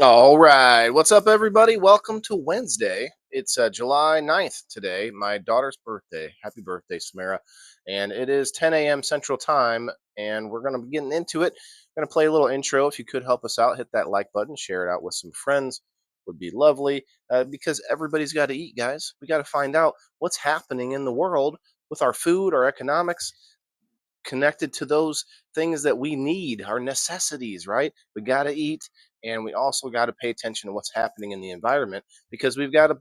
All right. What's up, everybody? Welcome to Wednesday. It's July 9th today, my daughter's birthday. Happy birthday, Samara. And it is 10 a.m. Central Time, and we're going to be getting into it. Going to play a little intro. If you could help us out, hit that like button, share it out with some friends. Would be lovely because everybody's got to eat, guys. We got to find out what's happening in the world with our food, our economics, connected to those things that we need, our necessities, right? We got to eat, and we also got to pay attention to what's happening in the environment because we've got a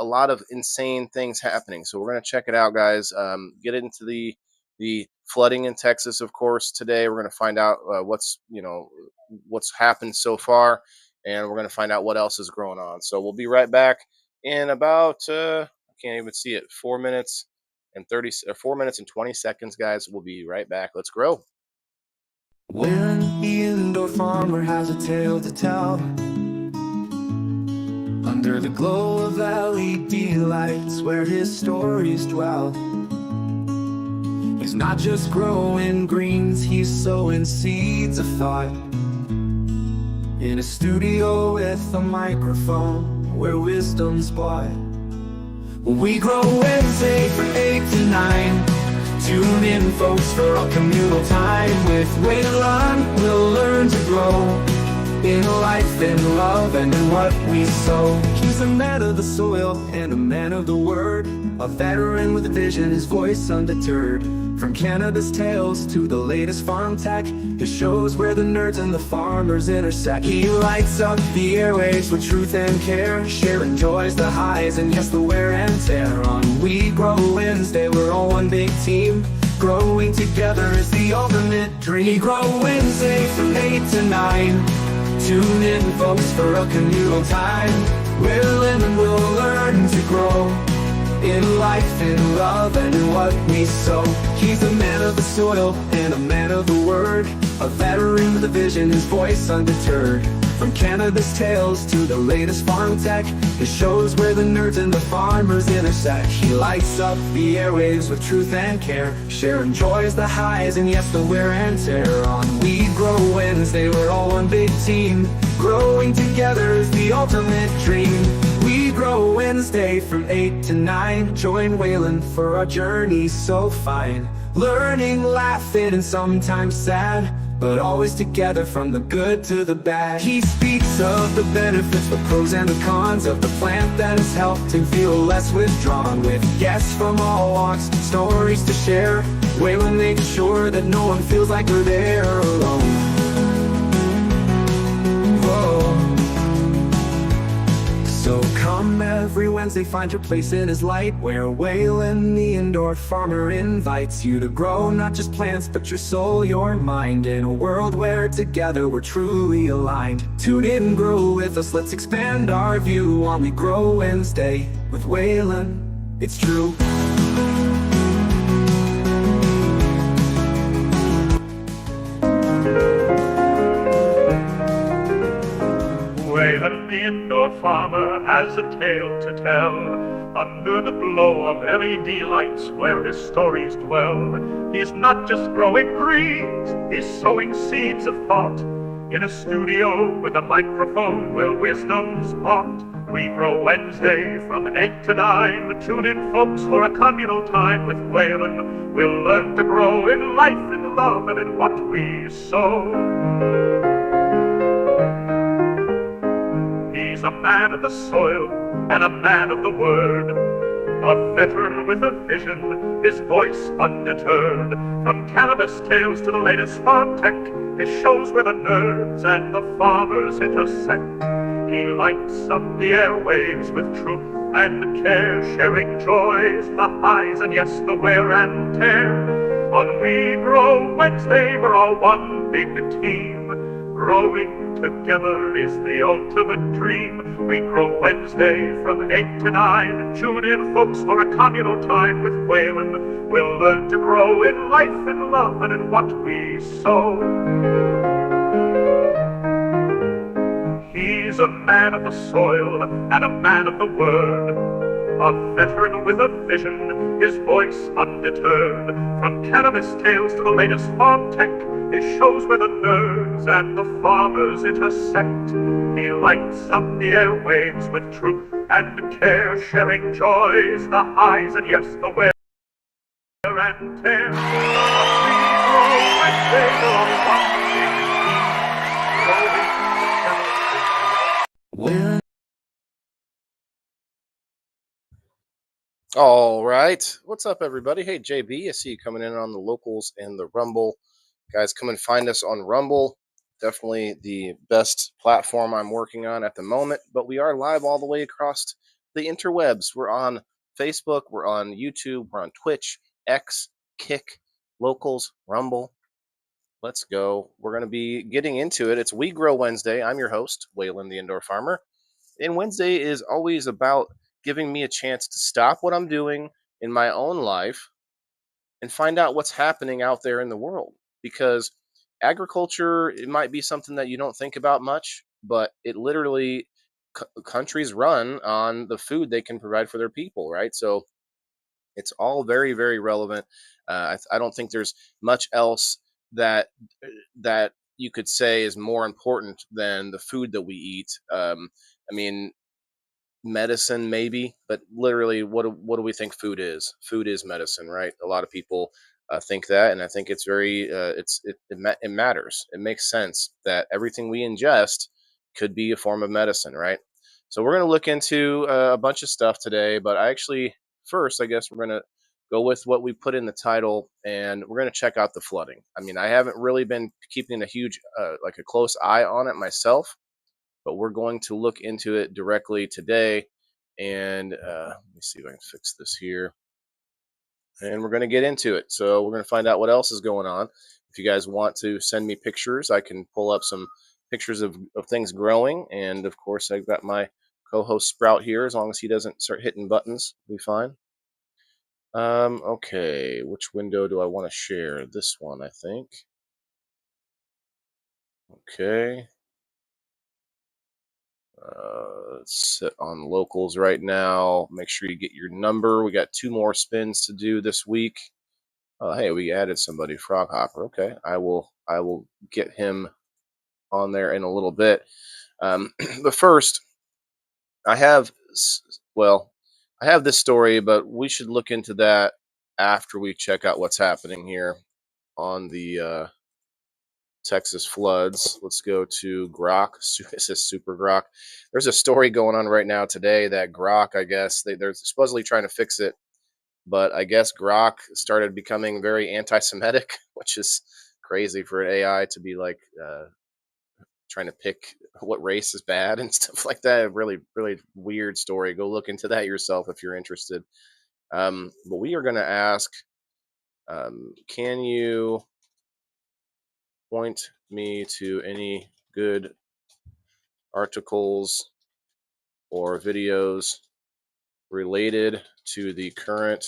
lot of insane things happening. So we're going to check it out, guys. Get into the flooding in Texas, of course. Today we're going to find out what's happened so far, and we're going to find out what else is going on. So we'll be right back in about I can't even see it, 4 minutes and 30 or 4 minutes and 20 seconds, guys. We'll be right back. Let's grow. When the indoor farmer has a tale to tell, under the glow of LED lights where his stories dwell, he's not just growing greens, he's sowing seeds of thought. In a studio with a microphone where wisdom's bought. We grow Wednesday from 8 to 9. Tune in, folks, for a communal time. With Waylon, we'll learn to grow in life, in love, and in what we sow. He's a man of the soil and a man of the word, a veteran with a vision, his voice undeterred. From Canada's tales to the latest farm tech, his shows where the nerds and the farmers intersect. He lights up the airwaves with truth and care, sharing joys, the highs, and yes, the wear and tear. On We Grow Wednesday, we're all one big team. Growing together is the ultimate dream. We Grow Wednesday from 8 to 9. Tune in, folks, for a communal time. We'll live and we'll learn to grow in life, in love, and in what we sow. He's a man of the soil and a man of the word, a veteran with a vision, his voice undeterred. From Canada's tales to the latest farm tech, his shows where the nerds and the farmers intersect. He lights up the airwaves with truth and care, sharing joys, the highs, and yes, the wear and tear. On We Grow Wednesday, we're all one big team. Growing together is the ultimate dream. We Grow Wednesday from 8 to 9. Join Waylon for our journey so fine. Learning, laughing, and sometimes sad, but always together from the good to the bad. He speaks of the benefits, the pros and the cons of the plant that has helped him feel less withdrawn. With guests from all walks, stories to share, Waylon makes sure that no one feels like they're there alone. So come every Wednesday, find your place in his light, where Waylon, the indoor farmer, invites you to grow not just plants, but your soul, your mind, in a world where together we're truly aligned. Tune in, grow with us, let's expand our view on We Grow Wednesday with Waylon. It's true. Waylon, the indoor farmer, has a tale to tell. Under the glow of LED lights where his stories dwell, he's not just growing greens, he's sowing seeds of thought. In a studio with a microphone where wisdom's taught. We Grow Wednesday from 8 to 9. Tune in, folks, for a communal time with Waylon. We'll learn to grow in life, in love, and in what we sow. He's a man of the soil and a man of the word, a veteran with a vision, his voice undeterred. From cannabis tales to the latest farm tech, his shows where the nerds and the farmers intersect. He lights up the airwaves with truth and care, sharing joys, the highs, and yes, the wear and tear. On We Grow Wednesday, we're all one big team. Growing together is the ultimate dream. We Grow Wednesday from 8 to 9. Tune in, folks, for a communal time with Waylon. We'll learn to grow in life, in love, and in what we sow. He's a man of the soil and a man of the word, a veteran with a vision, his voice undeterred. From cannabis tales to the latest farm tech, his shows where the nerds and the farmers intersect. He lights up the airwaves with truth and care, sharing joys, the highs and yes, the wear and tear. When All right. What's up, everybody? Hey, JB, I see you coming in on the locals and the Rumble. Guys, come and find us on Rumble. Definitely the best platform I'm working on at the moment, but we are live all the way across the interwebs. We're on Facebook, we're on YouTube, we're on Twitch, X, Kick, Locals, Rumble. Let's go. We're going to be getting into it. It's We Grow Wednesday. I'm your host, Waylon the Indoor Farmer. And Wednesday is always about giving me a chance to stop what I'm doing in my own life and find out what's happening out there in the world. Because agriculture, it might be something that you don't think about much, but it literally, countries run on the food they can provide for their people, right? So it's all very, very relevant. I don't think there's much else that that you could say is more important than the food that we eat. I mean, medicine maybe, but literally, what do we think food is? Food is medicine, right? A lot of people think that, and I think it's very it matters. It makes sense that everything we ingest could be a form of medicine, right? So we're going to look into a bunch of stuff today, but I actually first, I guess we're going to go with what we put in the title, and we're going to check out the flooding. I mean, I haven't really been keeping a huge like a close eye on it myself, but we're going to look into it directly today. And let me see if I can fix this here. And we're going to get into it. So we're going to find out what else is going on. If you guys want to send me pictures, I can pull up some pictures of things growing. And of course, I've got my co-host Sprout here. As long as he doesn't start hitting buttons, we'll be fine. Okay, which window do I want to share? This one, I think. Okay. Let's sit on locals right now. Make sure you get your number. We got 2 more spins to do this week. Hey, we added somebody, Froghopper. Okay, I will get him on there in a little bit. But first, I have I have this story, but we should look into that after we check out what's happening here on the Texas floods. Let's go to Grok. This is Super Grok. There's a story going on right now today that Grok, I guess, they're supposedly trying to fix it, but I guess Grok started becoming very anti-Semitic, which is crazy for an AI to be like trying to pick what race is bad and stuff like that. Really, really weird story. Go look into that yourself if you're interested. But we are going to ask, can you point me to any good articles or videos related to the current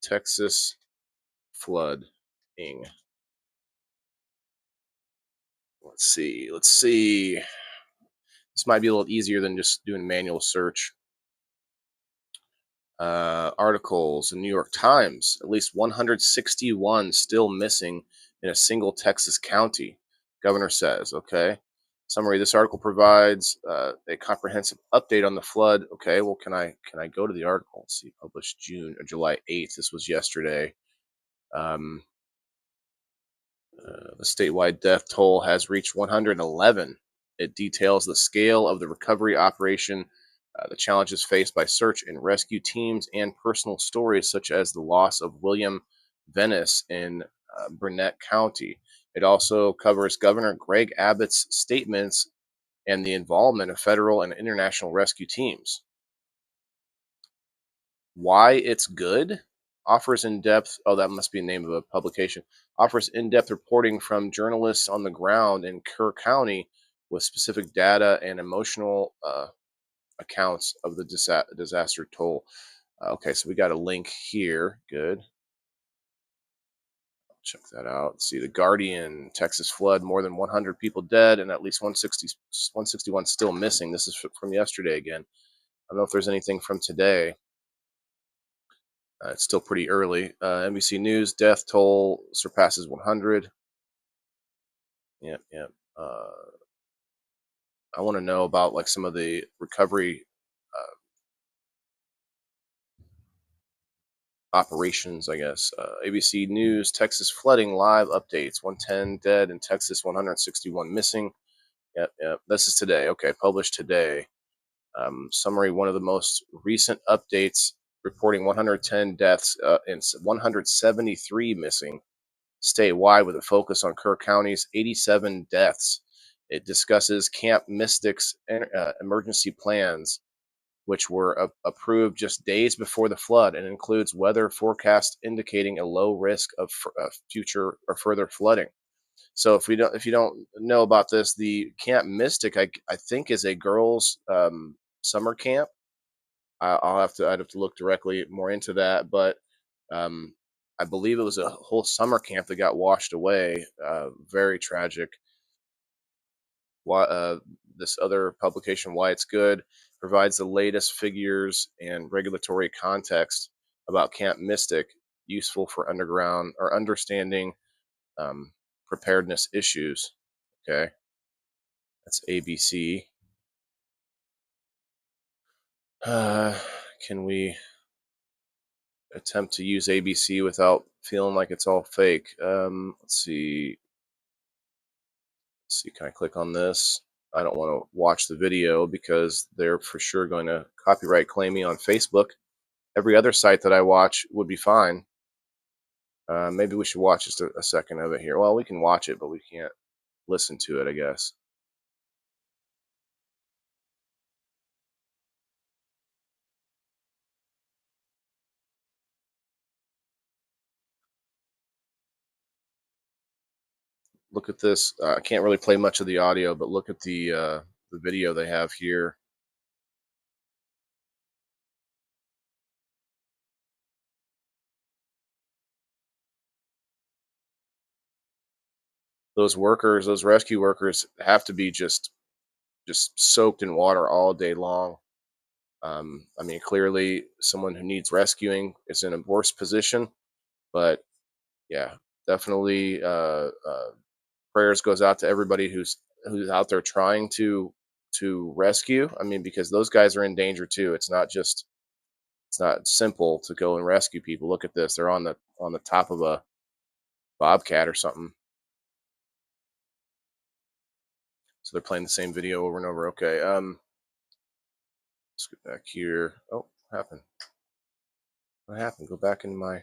Texas flooding? Let's see. This might be a little easier than just doing manual search. Articles in New York Times, at least 161 still missing in a single Texas county, governor says. Okay. Summary: this article provides a comprehensive update on the flood. Okay, well, can I go to the article? Let's see, published July 8th. This was yesterday. The statewide death toll has reached 111. It details the scale of the recovery operation, the challenges faced by search and rescue teams, and personal stories such as the loss of William Venice in Burnett County. It also covers Governor Greg Abbott's statements and the involvement of federal and international rescue teams. Why it's good? Offers in-depth, that must be the name of a publication, offers in-depth reporting from journalists on the ground in Kerr County with specific data and emotional accounts of the disaster toll. Okay, so we got a link here. Good. Check that out. See, The Guardian, Texas flood, more than 100 people dead and at least 161 still missing. This is from yesterday again. I don't know if there's anything from today. It's still pretty early. NBC News, death toll surpasses 100. Yep. I want to know about like some of the recovery operations, I guess. ABC News, Texas flooding live updates. 110 dead in Texas, 161 missing. Yep, yep. This is today. Okay, published today. Summary: one of the most recent updates reporting 110 deaths and 173 missing statewide, with a focus on Kerr County's 87 deaths. It discusses Camp Mystic's emergency plans, which were approved just days before the flood, and includes weather forecast indicating a low risk of future or further flooding. So if you don't know about this, the Camp Mystic, I think, is a girls' summer camp. I'd have to look directly more into that, but um, I believe it was a whole summer camp that got washed away. Very tragic. Why this other publication, Why It's Good, provides the latest figures and regulatory context about Camp Mystic, useful for underground or understanding um, preparedness issues. Okay, that's ABC. Uh, can we attempt to use ABC without feeling like it's all fake? Let's see. Let's see, can I click on this? I don't want to watch the video because they're for sure going to copyright claim me on Facebook. Every other site that I watch would be fine. Maybe we should watch just a second of it here. Well, we can watch it, but we can't listen to it, I guess. Look at this. I can't really play much of the audio, but look at the video they have here. Those workers, those rescue workers, have to be just soaked in water all day long. I mean, clearly, someone who needs rescuing is in a worse position, but yeah, definitely. Prayers goes out to everybody who's out there trying to rescue. I mean, because those guys are in danger too. It's not simple to go and rescue people. Look at this; they're on the top of a bobcat or something. So they're playing the same video over and over. Okay, let's get back here. Oh, what happened? What happened? Go back in my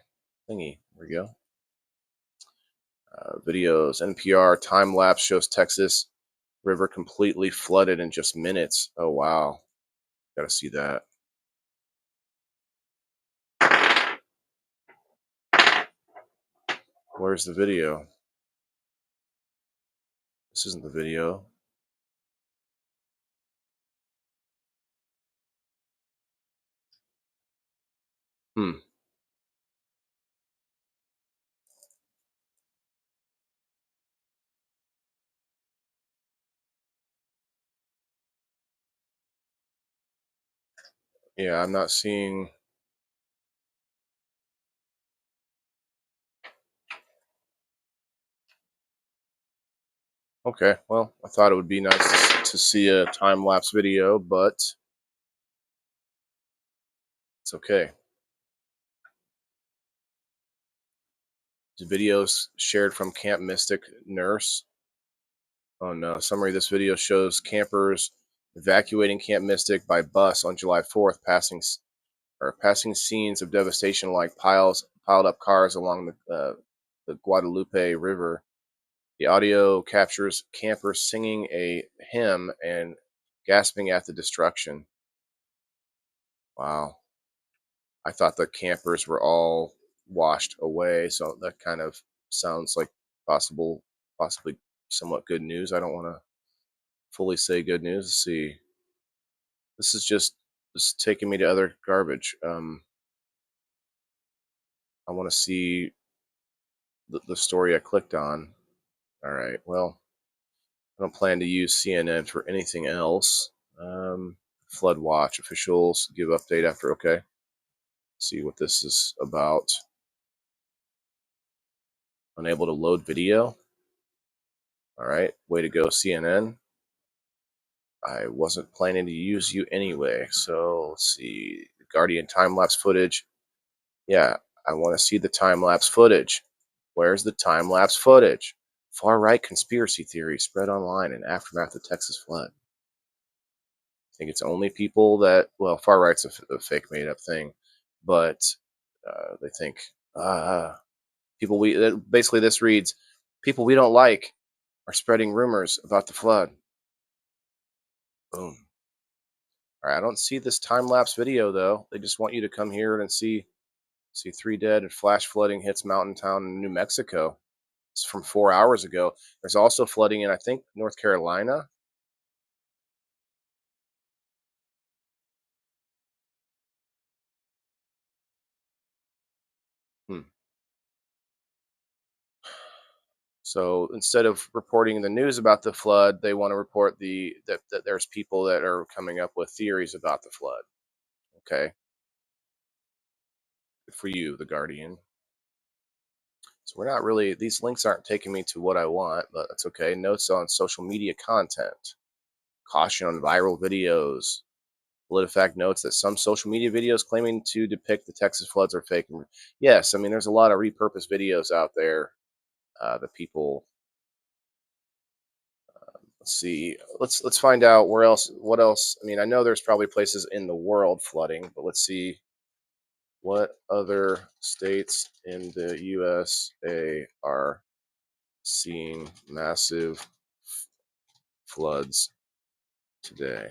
thingy. There we go. Videos. NPR time lapse shows Texas river completely flooded in just minutes. Oh wow, gotta see that. Where's the video? This isn't the video. Hmm. Yeah, I'm not seeing. Okay, well, I thought it would be nice to see a time lapse video, but it's okay. The videos shared from Camp Mystic nurse. Oh no, summary: this video shows campers evacuating Camp Mystic by bus on July 4th, passing scenes of devastation like piled up cars along the Guadalupe River. The audio captures campers singing a hymn and gasping at the destruction. Wow. I thought the campers were all washed away, so that kind of sounds like possibly somewhat good news. I don't want to fully say good news. Let's see. This is just taking me to other garbage. I want to see the story I clicked on. All right. Well, I don't plan to use CNN for anything else. Flood watch officials give update after. Okay. See what this is about. Unable to load video. All right. Way to go, CNN. I wasn't planning to use you anyway. So let's see. Guardian time lapse footage. Yeah, I want to see the time lapse footage. Where's the time lapse footage? Far right conspiracy theory spread online in aftermath of Texas flood. I think it's only people that, well, far right's a fake made up thing, but they think people basically this reads, people we don't like are spreading rumors about the flood. Boom. All right, I don't see this time lapse video though. They just want you to come here and see 3 dead and flash flooding hits mountain town in New Mexico. It's from 4 hours ago. There's also flooding in, I think, North Carolina. Hmm. So instead of reporting the news about the flood, they want to report that there's people that are coming up with theories about the flood. Okay, good for you, the Guardian. So we're not really, these links aren't taking me to what I want, but that's okay. Notes on social media content. Caution on viral videos. PolitiFact notes that some social media videos claiming to depict the Texas floods are fake. Yes, I mean there's a lot of repurposed videos out there that people. Let's see. Let's find out where else. What else? I mean, I know there's probably places in the world flooding, but let's see what other states in the USA are seeing massive floods today.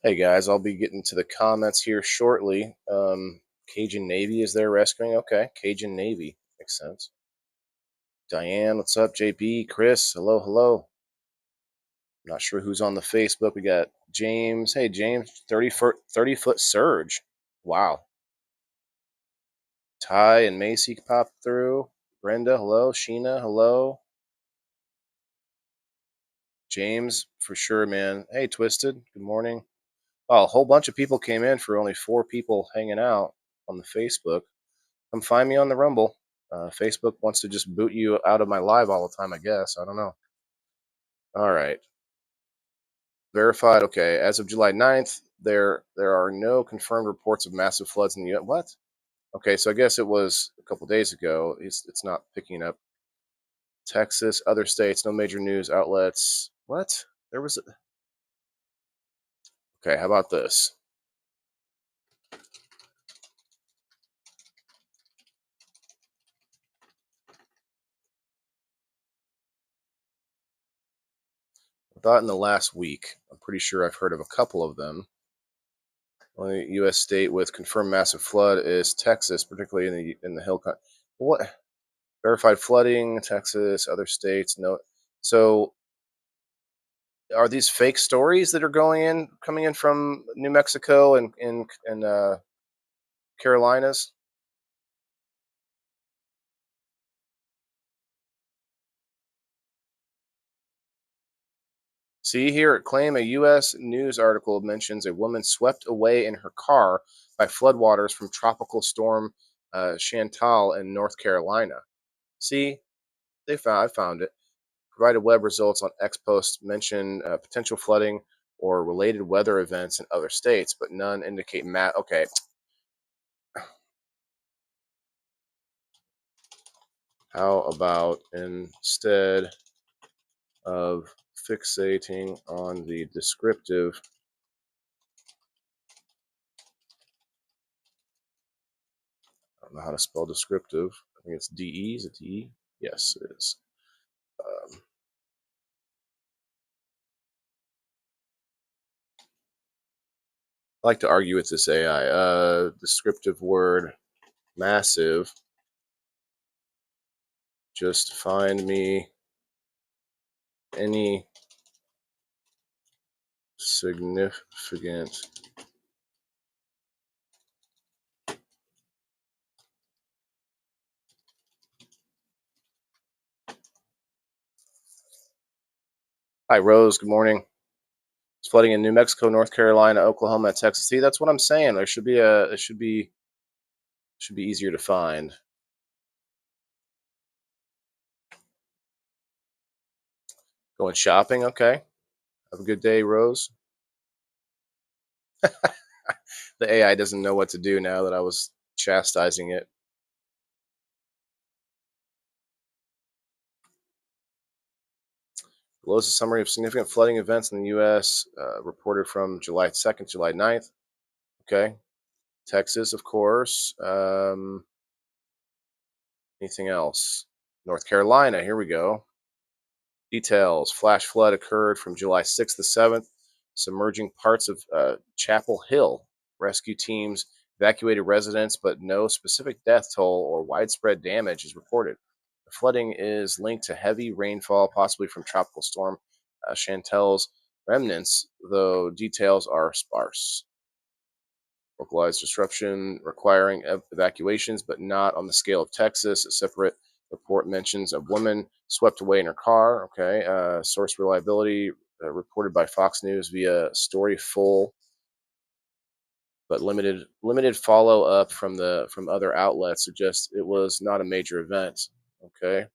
Hey guys, I'll be getting to the comments here shortly. Cajun Navy is there rescuing? Okay, Cajun Navy makes sense. Diane, what's up? JB, Chris, hello, hello. I'm not sure who's on the Facebook. We got James. Hey James, 30-foot surge. Wow. Ty and Macy popped through. Brenda, hello. Sheena, hello. James, for sure, man. Hey, Twisted, good morning. Oh, a whole bunch of people came in for only 4 people hanging out on the Facebook. Come find me on the Rumble. Facebook wants to just boot you out of my live all the time, I guess. I don't know. All right. Verified. Okay. As of July 9th, there are no confirmed reports of massive floods in the U.S. What? Okay, so I guess it was a couple days ago. It's not picking up. Texas, other states, no major news outlets. What? There was a... Okay, how about this? I thought in the last week, I'm pretty sure I've heard of a couple of them. Only U.S. state with confirmed massive flood is Texas, particularly in the hill country. What? Verified flooding, Texas, other states. No. So, are these fake stories that are coming in from New Mexico and Carolinas? See here, claim a U.S. news article mentions a woman swept away in her car by floodwaters from tropical storm Chantal in North Carolina. See, I found it. Provided web results on X posts mention potential flooding or related weather events in other states, but none indicate Okay. How about instead of fixating on the descriptive, I don't know how to spell descriptive. I think it's DE. Is it DE? Yes, it is. I like to argue with this AI. Descriptive word, massive. Just find me any significant Hi, Rose. Good morning. It's flooding in New Mexico, North Carolina, Oklahoma, and Texas. See, that's what I'm saying. It should be easier to find. Going shopping, okay. Have a good day, Rose. The AI doesn't know what to do now that I was chastising it. Below is a summary of significant flooding events in the U.S. Reported from July 2nd, July 9th. Okay. Texas, of course. Anything else? North Carolina, here we go. Details: flash flood occurred from July 6th to 7th, submerging parts of Chapel Hill. Rescue teams evacuated residents, but no specific death toll or widespread damage is reported. The flooding is linked to heavy rainfall, possibly from Tropical Storm Chantel's remnants, though details are sparse. Localized disruption requiring evacuations, but not on the scale of Texas. A separate report mentions a woman swept away in her car. Okay, source reliability reported by Fox News via story full, but limited follow up from other outlets suggests it was not a major event. Okay,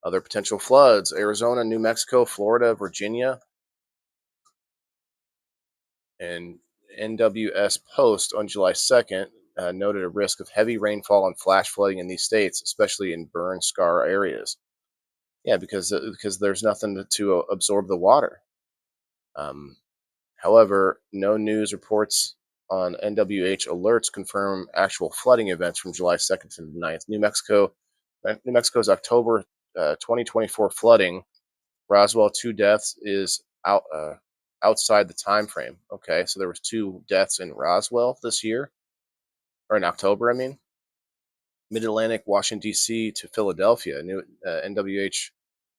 other potential floods: Arizona, New Mexico, Florida, Virginia, and NWS Post on July 2nd noted a risk of heavy rainfall and flash flooding in these states, especially in burn scar areas. Yeah, because there's nothing to absorb the water. Um, However, no news reports on NWH alerts confirm actual flooding events from July 2nd to the 9th. New Mexico's October 2024 flooding, Roswell, 2 deaths, is outside the time frame. Okay, so there was 2 deaths in Roswell this year, or in October, I mean. Mid Atlantic, Washington D.C. to Philadelphia. New NWH.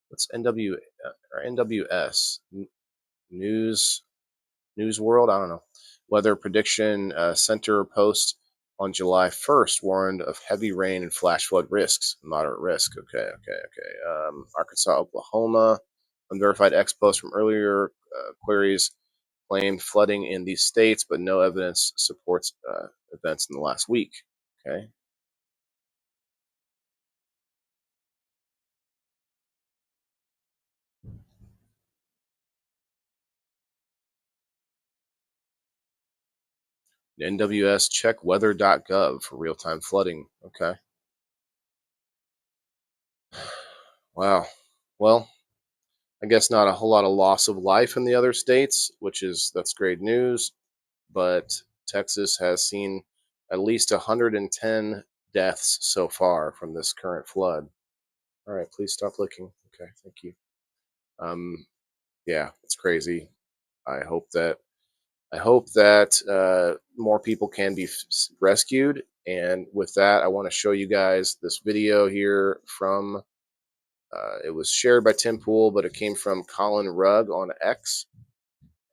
What's NW or NWS? News News World. I don't know. Weather Prediction Center post on July 1st warned of heavy rain and flash flood risks. Moderate risk. Okay. Arkansas, Oklahoma. Unverified X post from earlier queries claimed flooding in these states, but no evidence supports events in the last week. Okay. NWS check weather.gov for real time flooding. Okay. Wow. Well, I guess not a whole lot of loss of life in the other states, that's great news. But Texas has seen at least 110 deaths so far from this current flood. All right, please stop looking. Okay, thank you. Um, yeah, it's crazy. I hope that more people can be rescued. And with that, I want to show you guys this video here from. It was shared by Tim Pool, but it came from Colin Rugg on X.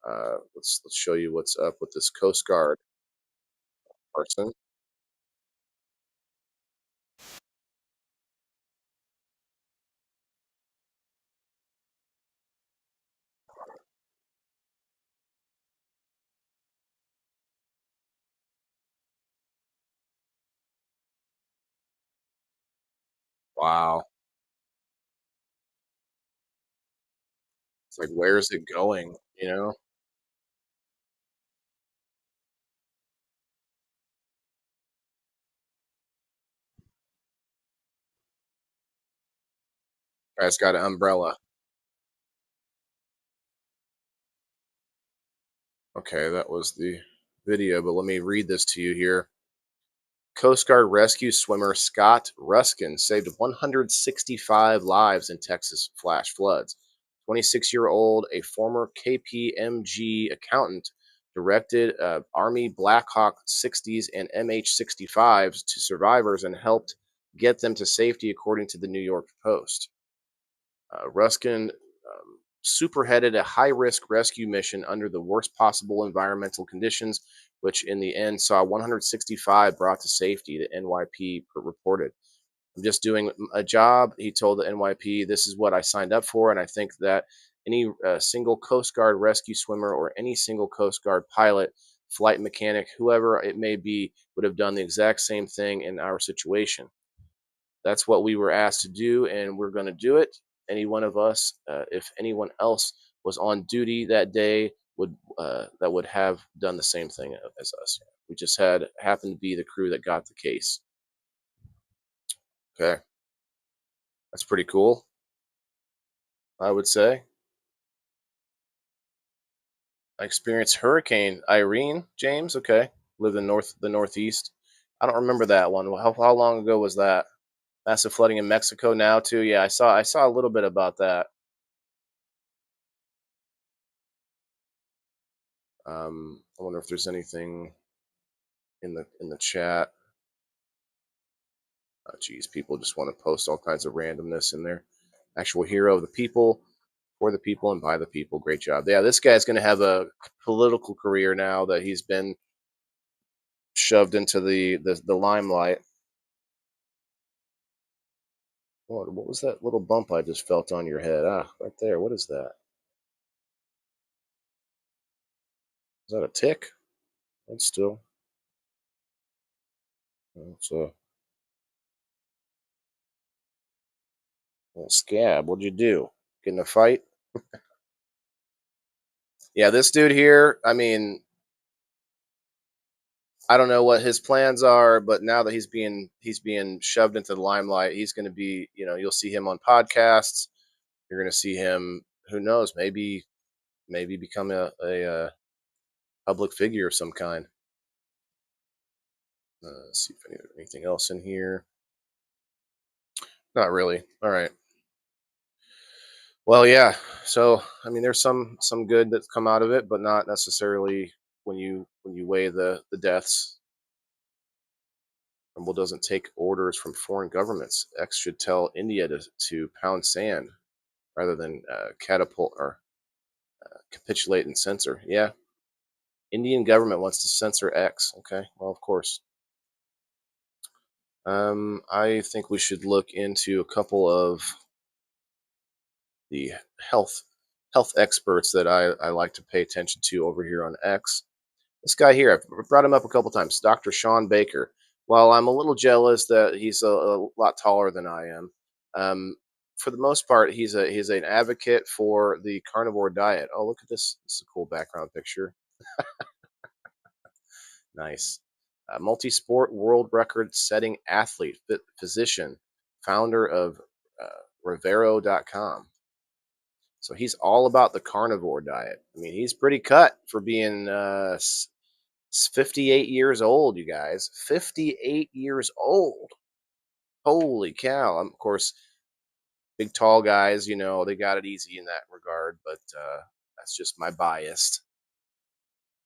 Let's show you what's up with this Coast Guard person. Wow, it's like where is it going? You know, guy's got an umbrella. Okay, that was the video, but let me read this to you here. Coast Guard rescue swimmer Scott Ruskin saved 165 lives in Texas flash floods. 26-year-old, a former KPMG accountant, directed Army Black Hawk 60s and MH-65s to survivors and helped get them to safety, according to the New York Post. Ruskin superheaded a high risk rescue mission under the worst possible environmental conditions, which in the end saw 165 brought to safety, the NYP reported. I'm just doing a job, he told the NYP. This is what I signed up for, and I think that any single Coast Guard rescue swimmer or any single Coast Guard pilot, flight mechanic, whoever it may be, would have done the exact same thing in our situation. That's what we were asked to do, and we're going to do it. any one of us, if anyone else was on duty that day, would have done the same thing as us. We just happened to be the crew that got the case. Okay, that's pretty cool, I would say. I experienced Hurricane Irene, James. Okay, lived in the Northeast. I don't remember that one. How long ago was that? Massive flooding in Mexico now too. Yeah, I saw a little bit about that. I wonder if there's anything in the chat. Geez, people just want to post all kinds of randomness in there. Actual hero of the people, for the people, and by the people. Great job. Yeah, this guy's going to have a political career now that he's been shoved into the limelight. What was that little bump I just felt on your head? Ah, right there. What is that? Is that a tick? That's still. It's a little scab. What'd you do? Get in a fight? Yeah, this dude here. I mean, I don't know what his plans are, but now that he's being shoved into the limelight, he's going to be. You'll see him on podcasts. You're going to see him. Who knows? Maybe become a public figure of some kind. Let's see if anything else in here. Not really. All right. Well, yeah. So I mean, there's some good that's come out of it, but not necessarily when you weigh the deaths. Trumbull doesn't take orders from foreign governments. X should tell India to pound sand rather than catapult or capitulate and censor. Yeah, Indian government wants to censor X. Okay, well, of course. I think we should look into a couple of the health experts that I like to pay attention to over here on X. This guy here, I've brought him up a couple times, Dr. Sean Baker. While I'm a little jealous that he's a lot taller than I am, for the most part, he's an advocate for the carnivore diet. Oh, look at this! This is a cool background picture. Nice. Multi-sport world record-setting athlete, physician, founder of Rivero.com. So he's all about the carnivore diet. I mean, he's pretty cut for being 58 years old, you guys. 58 years old. Holy cow. Of course, big, tall guys, they got it easy in that regard, but that's just my bias.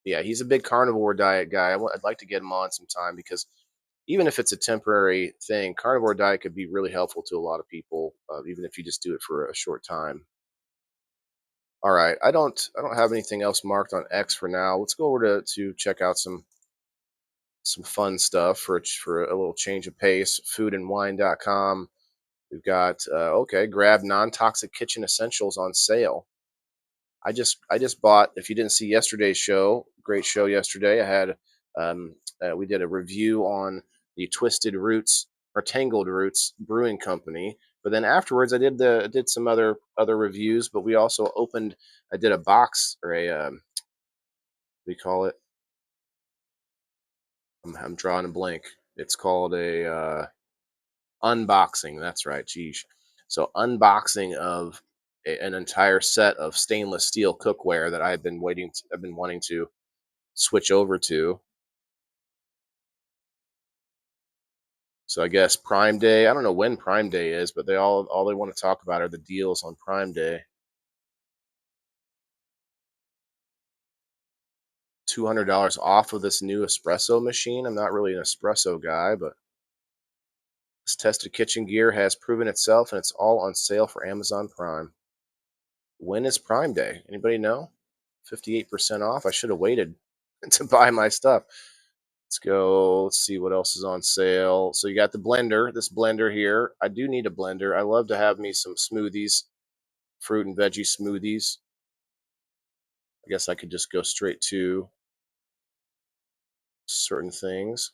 Yeah, he's a big carnivore diet guy. I'd like to get him on sometime because even if it's a temporary thing, carnivore diet could be really helpful to a lot of people, even if you just do it for a short time. All right, I don't have anything else marked on X for now. Let's go over to check out some fun stuff for a little change of pace. Foodandwine.com. We've got grab non-toxic kitchen essentials on sale. I just bought. If you didn't see yesterday's show, great show yesterday. We did a review on the Twisted Roots or Tangled Roots Brewing Company. But then afterwards, I did some other reviews. But we also I did a box or a what do you call it? I'm drawing a blank. It's called a unboxing. That's right. Geez. So unboxing of an entire set of stainless steel cookware that I've been wanting to switch over to. So I guess Prime Day. I don't know when Prime Day is, but all they want to talk about are the deals on Prime Day. $200 off of this new espresso machine. I'm not really an espresso guy, but this tested kitchen gear has proven itself, and it's all on sale for Amazon Prime. When is Prime Day? Anybody know? 58% off. I should have waited to buy my stuff. Let's go. Let's see what else is on sale. So you got the blender, this blender here. I do need a blender. I love to have me some smoothies, fruit and veggie smoothies. I guess I could just go straight to certain things.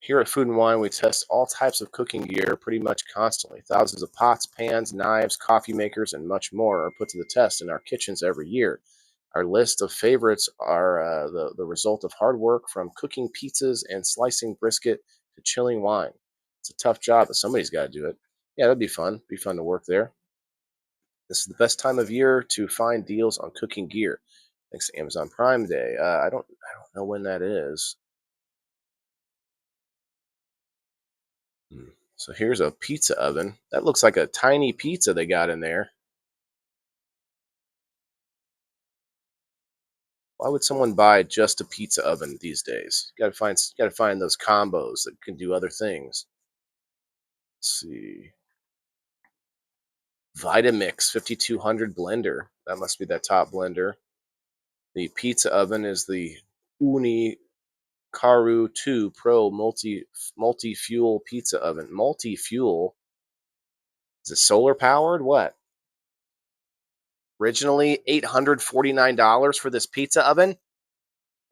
Here at Food and Wine, we test all types of cooking gear pretty much constantly. Thousands of pots, pans, knives, coffee makers, and much more are put to the test in our kitchens every year. Our list of favorites are the result of hard work, from cooking pizzas and slicing brisket to chilling wine. It's a tough job, but somebody's got to do it. Yeah, that'd be fun. Be fun to work there. This is the best time of year to find deals on cooking gear. Thanks to Amazon Prime Day. I don't know when that is. So here's a pizza oven. That looks like a tiny pizza they got in there. Why would someone buy just a pizza oven these days? Got to find those combos that can do other things. Let's see. Vitamix 5200 blender. That must be that top blender. The pizza oven is the Uni Karu 2 Pro multi-fuel pizza oven. Multi-fuel. Is it solar powered? What? Originally $849 for this pizza oven,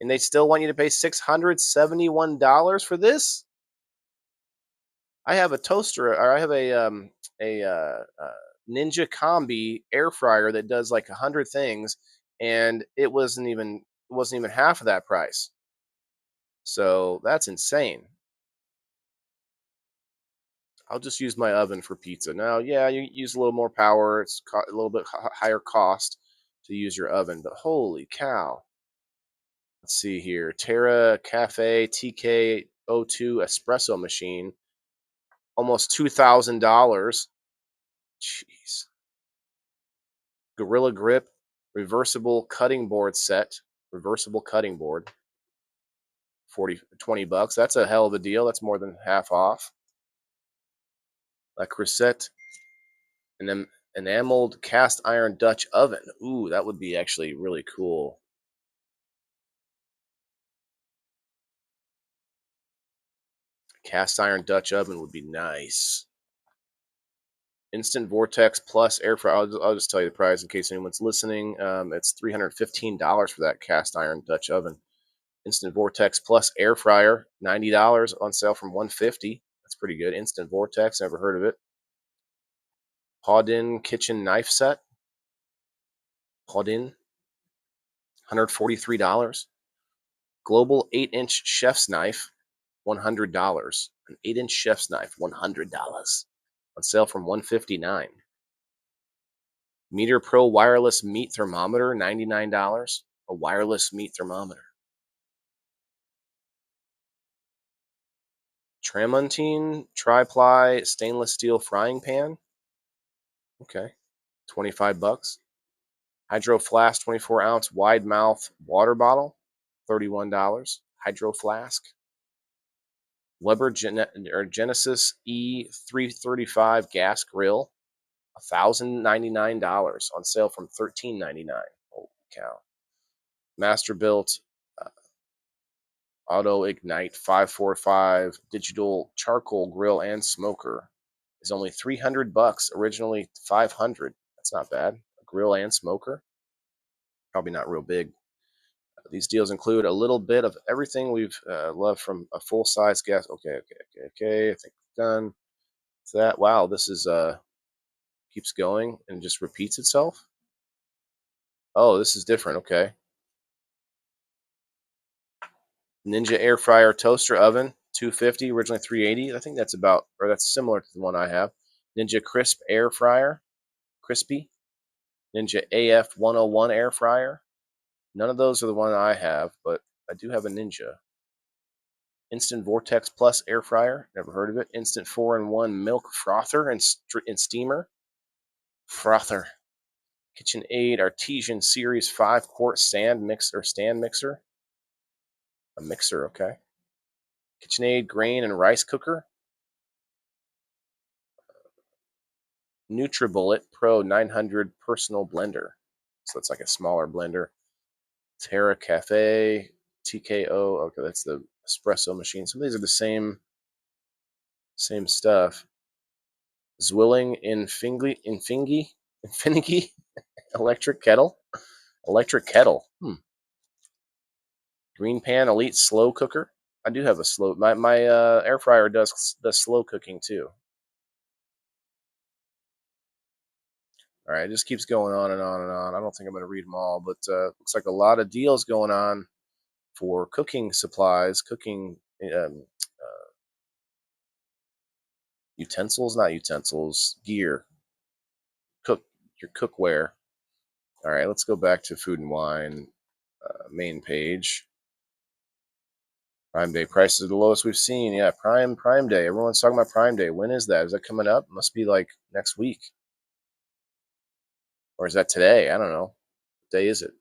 and they still want you to pay $671 for this? I have a toaster, or I have a Ninja Combi air fryer that does like 100 things, and it wasn't even half of that price. So that's insane. I'll just use my oven for pizza. Now, yeah, you use a little more power. It's a little bit higher cost to use your oven, but holy cow. Let's see here. Terra Cafe TK02 espresso machine. Almost $2,000. Jeez. Gorilla Grip reversible cutting board set. Reversible cutting board. 20 bucks. That's a hell of a deal. That's more than half off. La Crusette, an enameled cast iron Dutch oven. Ooh, that would be actually really cool. Cast iron Dutch oven would be nice. Instant Vortex Plus air fryer. I'll just tell you the price in case anyone's listening. It's $315 for that cast iron Dutch oven. Instant Vortex Plus air fryer, $90 on sale from $150. That's pretty good. Instant Vortex, never heard of it. Paudin kitchen knife set. Paudin, $143. Global 8-inch chef's knife, $100. An 8-inch chef's knife, $100. On sale from $159. Meter Pro wireless meat thermometer, $99. A wireless meat thermometer. Tramontine tri-ply stainless steel frying pan. Okay, 25 bucks. Hydro Flask 24-ounce wide mouth water bottle, $31. Hydro Flask. Weber Genesis E335 gas grill, $1,099 on sale from $1,399. Holy cow. Masterbuilt Auto Ignite 545 digital charcoal grill and smoker is only 300 bucks, originally 500. That's not bad. A grill and smoker. Probably not real big. These deals include a little bit of everything we've loved from a full-size gas. Okay. I think we're done. So that, wow, this is keeps going and just repeats itself. Oh, this is different. Okay. Ninja air fryer toaster oven, $250, originally $380. I think that's similar to the one I have. Ninja crisp air fryer, crispy. Ninja AF 101 air fryer. None of those are the one I have, but I do have a Ninja. Instant Vortex Plus air fryer, never heard of it. Instant 4-in-1 milk frother and steamer. Frother. KitchenAid Artesian Series 5-quart stand mixer. A mixer, okay. KitchenAid grain and rice cooker. NutriBullet Pro 900 personal blender. So it's like a smaller blender. Terra Cafe TKO. Okay, that's the espresso machine. Some of these are the same stuff. Zwilling Infinity electric kettle. Green Pan Elite slow cooker. I do have a slow. My air fryer does slow cooking too. All right, it just keeps going on and on and on. I don't think I'm going to read them all, but looks like a lot of deals going on for cooking supplies, cooking utensils, not utensils, gear, cook your cookware. All right, let's go back to Food and Wine main page. Prime Day prices are the lowest we've seen. Yeah, Prime Day. Everyone's talking about Prime Day. When is that? Is that coming up? Must be like next week, or is that today? I don't know. What day is it?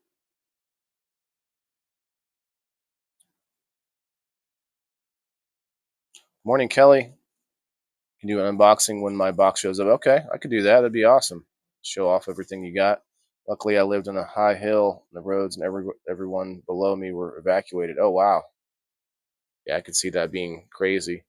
Morning, Kelly. Can do an unboxing when my box shows up. Okay, I could do that. That'd be awesome. Show off everything you got. Luckily, I lived on a high hill. The roads and everyone below me were evacuated. Oh wow. Yeah, I could see that being crazy.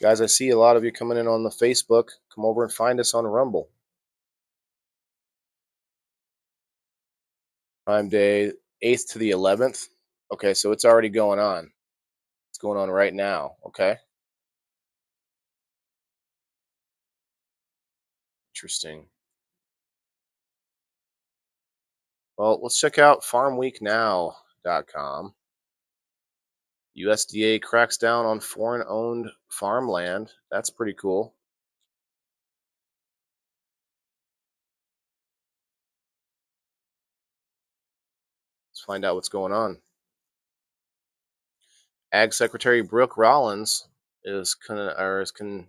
Guys, I see a lot of you coming in on the Facebook. Come over and find us on Rumble. Prime Day, 8th to the 11th. Okay, so it's already going on. It's going on right now. Okay, interesting. Well, let's check out farmweeknow.com. USDA cracks down on foreign owned farmland. That's pretty cool. Let's find out what's going on. Ag Secretary Brooke Rollins is coordinating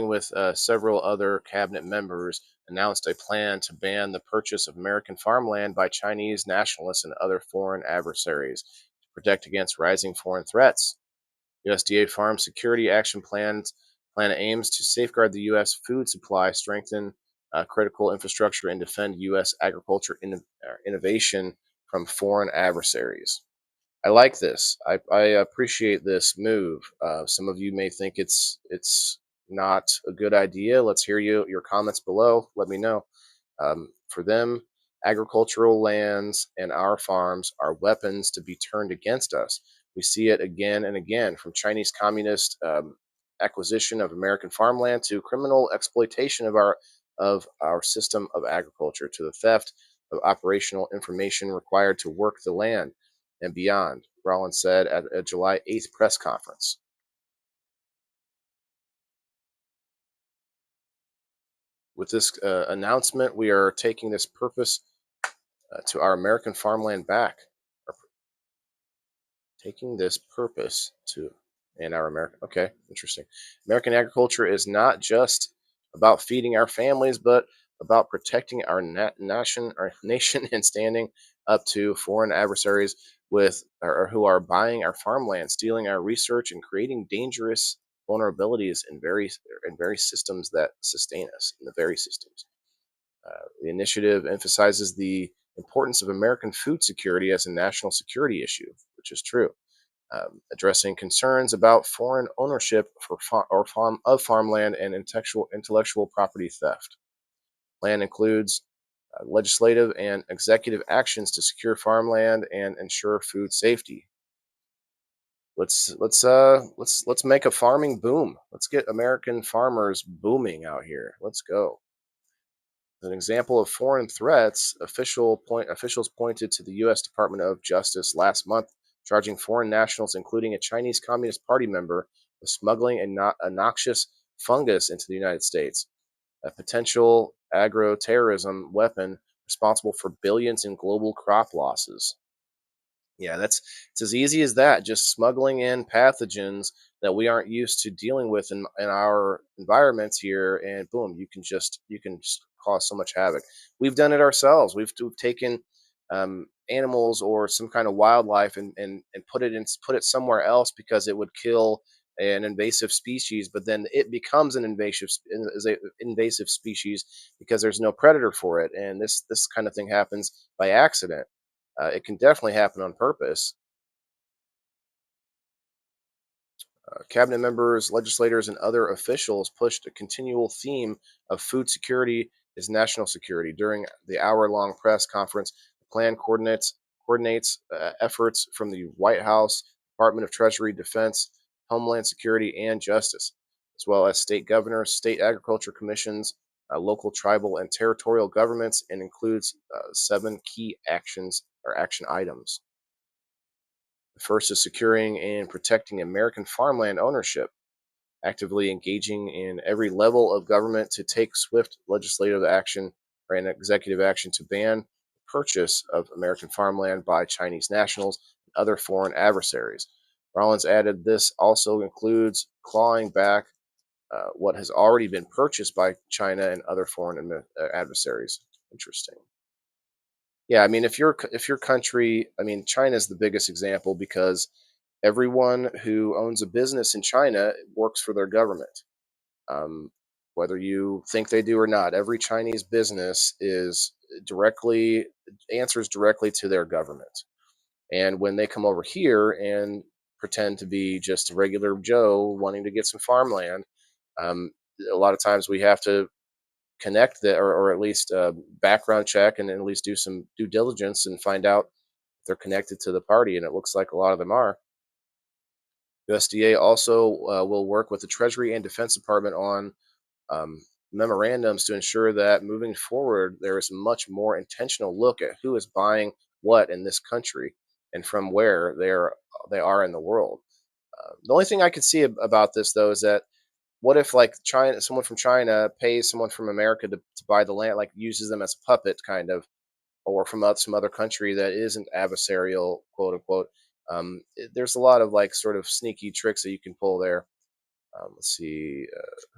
with several other cabinet members, announced a plan to ban the purchase of American farmland by Chinese nationalists and other foreign adversaries to protect against rising foreign threats. USDA Farm Security Action Plan aims to safeguard the U.S. food supply, strengthen critical infrastructure, and defend U.S. agriculture innovation from foreign adversaries. I like this. I appreciate this move. Some of you may think it's not a good idea. Let's hear your comments below. Let me know. For them, agricultural lands and our farms are weapons to be turned against us. We see it again and again, from Chinese communist acquisition of American farmland to criminal exploitation of our system of agriculture, to the theft of operational information required to work the land and beyond, Rollins said at a July 8th press conference. With this announcement, we are taking this purpose to our American farmland back. Taking this purpose to and our American. Okay, interesting. American agriculture is not just about feeding our families, but about protecting our nation, and standing up to foreign adversaries with or who are buying our farmland, stealing our research, and creating dangerous vulnerabilities in very systems that sustain us, in the very systems. The initiative emphasizes the importance of American food security as a national security issue, which is true. Addressing concerns about foreign ownership of farmland and intellectual property theft. Plan includes legislative and executive actions to secure farmland and ensure food safety. Let's make a farming boom. Let's get American farmers booming out here. Let's go. An example of foreign threats, officials pointed to the U.S. Department of Justice last month, charging foreign nationals, including a Chinese Communist Party member, with smuggling a noxious fungus into the United States, a potential agro-terrorism weapon responsible for billions in global crop losses. Yeah, it's as easy as that. Just smuggling in pathogens that we aren't used to dealing with in our environments here, and boom, you can just cause so much havoc. We've done it ourselves. We've taken animals or some kind of wildlife and put it somewhere else because it would kill an invasive species, but then it becomes invasive species because there's no predator for it, and this kind of thing happens by accident. It can definitely happen on purpose. Cabinet members, legislators, and other officials pushed a continual theme of food security is national security. During the hour-long press conference, the plan coordinates efforts from the White House, Department of Treasury, Defense, Homeland Security, and Justice, as well as state governors, state agriculture commissions, local, tribal, and territorial governments, and includes 7 key actions or action items. The first is securing and protecting American farmland ownership, actively engaging in every level of government to take swift legislative action or an executive action to ban the purchase of American farmland by Chinese nationals and other foreign adversaries. Rollins added this also includes clawing back what has already been purchased by China and other foreign adversaries. Interesting. Yeah, I mean, if your country, I mean, China is the biggest example because everyone who owns a business in China works for their government. Um, whether you think they do or not, every Chinese business is directly answers directly to their government. And when they come over here and pretend to be just a regular Joe wanting to get some farmland, um, a lot of times we have to connect that, or at least background check and at least do some due diligence and find out if they're connected to the party. And it looks like a lot of them are. USDA also will work with the Treasury and Defense Department on um, memorandums to ensure that moving forward, there is a much more intentional look at who is buying what in this country and from where they are in the world. The only thing I could see about this, though, is that what if like China, someone from China pays someone from America to buy the land, like uses them as a puppet, kind of, or from some other country that isn't adversarial, quote unquote. There's a lot of like sort of sneaky tricks that you can pull there. Let's see.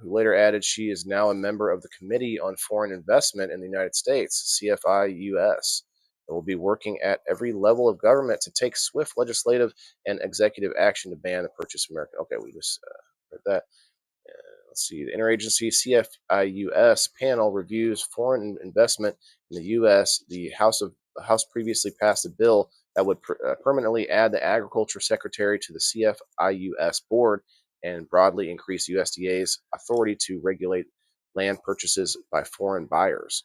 Who later added she is now a member of the Committee on Foreign Investment in the United States, CFIUS. It will be working at every level of government to take swift legislative and executive action to ban the purchase of American. Okay, we just read that. Let's see. The interagency CFIUS panel reviews foreign investment in the U.S. The House previously passed a bill that would permanently add the Agriculture Secretary to the CFIUS board and broadly increase USDA's authority to regulate land purchases by foreign buyers.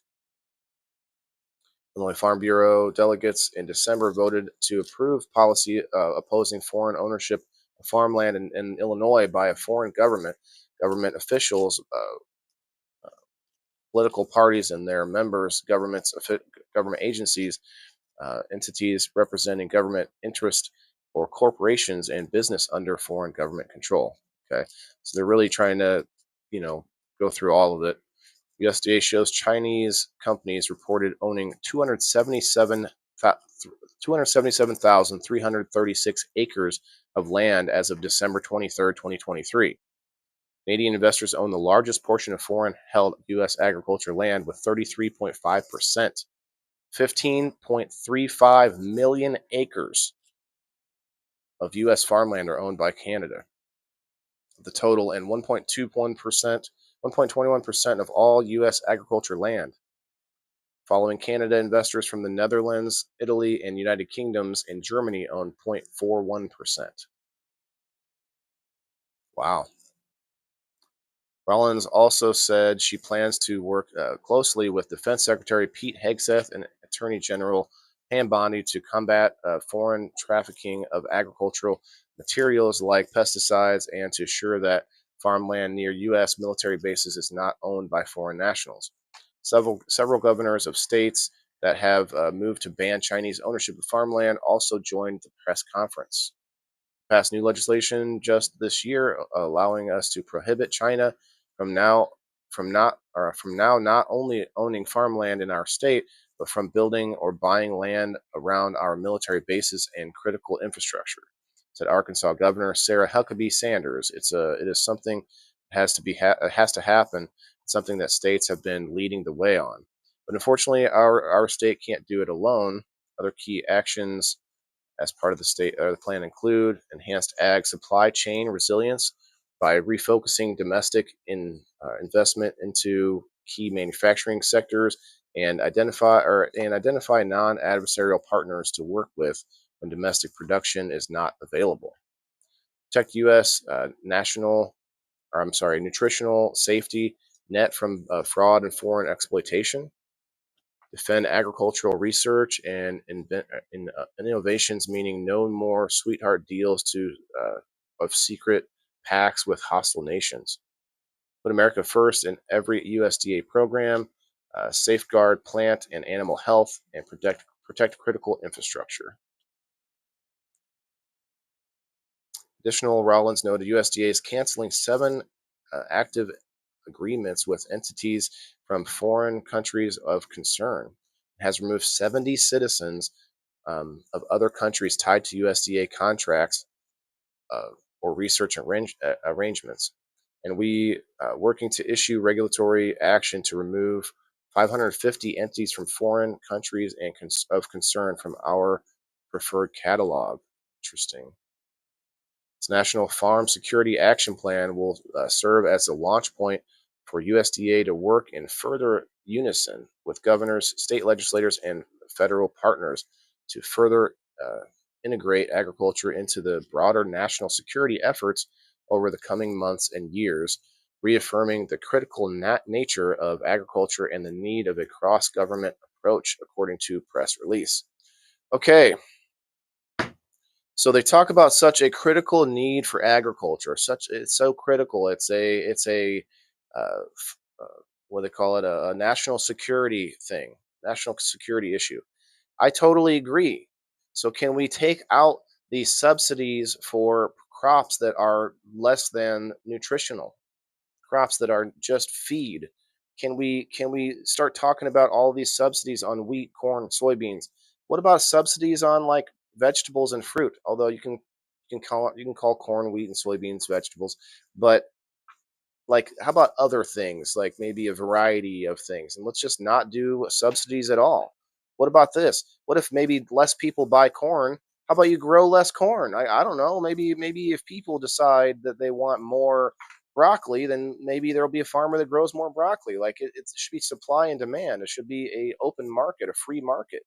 Illinois Farm Bureau delegates in December voted to approve policy opposing foreign ownership of farmland in Illinois by a foreign government. Government officials, political parties, and their members, government agencies, entities representing government interest, or corporations and business under foreign government control. Okay, so they're really trying to, go through all of it. USDA shows Chinese companies reported owning 277,336 acres of land as of December 23rd, 2023. Canadian investors own the largest portion of foreign held U.S. agriculture land with 33.5%. 15.35 million acres of U.S. farmland are owned by Canada. The total, and 1.21% of all U.S. agriculture land. Following Canada, investors from the Netherlands, Italy, and United Kingdoms and Germany own 0.41%. Wow. Rollins also said she plans to work closely with Defense Secretary Pete Hegseth and Attorney General Pam Bondi to combat foreign trafficking of agricultural materials like pesticides and to ensure that farmland near U.S. military bases is not owned by foreign nationals. Several governors of states that have moved to ban Chinese ownership of farmland also joined the press conference. Passed new legislation just this year allowing us to prohibit China from now not only owning farmland in our state, but from building or buying land around our military bases and critical infrastructure, said Arkansas Governor Sarah Huckabee Sanders. It is something that has to happen. It's something that states have been leading the way on. But unfortunately, our state can't do it alone. Other key actions as part of the plan include enhanced ag supply chain resilience by refocusing domestic investment into key manufacturing sectors and identify non-adversarial partners to work with when domestic production is not available. Protect U.S. nutritional safety net from fraud and foreign exploitation, defend agricultural research and innovations, meaning no more sweetheart deals of secret pacts with hostile nations. Put America first in every USDA program, safeguard plant and animal health, and protect critical infrastructure. Additional, Rollins noted USDA is canceling 7 active agreements with entities from foreign countries of concern. It has removed 70 citizens of other countries tied to USDA contracts uh, or research arrangements. And we working to issue regulatory action to remove 550 entities from foreign countries and of concern from our preferred catalog. Interesting. This National Farm Security Action Plan will serve as a launch point for USDA to work in further unison with governors, state legislators, and federal partners to further integrate agriculture into the broader national security efforts over the coming months and years, reaffirming the critical nature of agriculture and the need of a cross government approach, according to press release. Okay, so they talk about such a critical need for agriculture. Such it's so critical. It's a uh, what they call it, a national security thing, national security issue. I totally agree. So can we take out these subsidies for crops that are less than nutritional, crops that are just feed? Can we start talking about all these subsidies on wheat, corn, soybeans? What about subsidies on like vegetables and fruit? Although you can call corn, wheat, and soybeans vegetables, but like how about other things, like maybe a variety of things, and let's just not do subsidies at all. What about this? What if maybe less people buy corn? How about you grow less corn? I don't know, maybe if people decide that they want more broccoli, then maybe there'll be a farmer that grows more broccoli. Like it should be supply and demand. It should be a open market, a free market.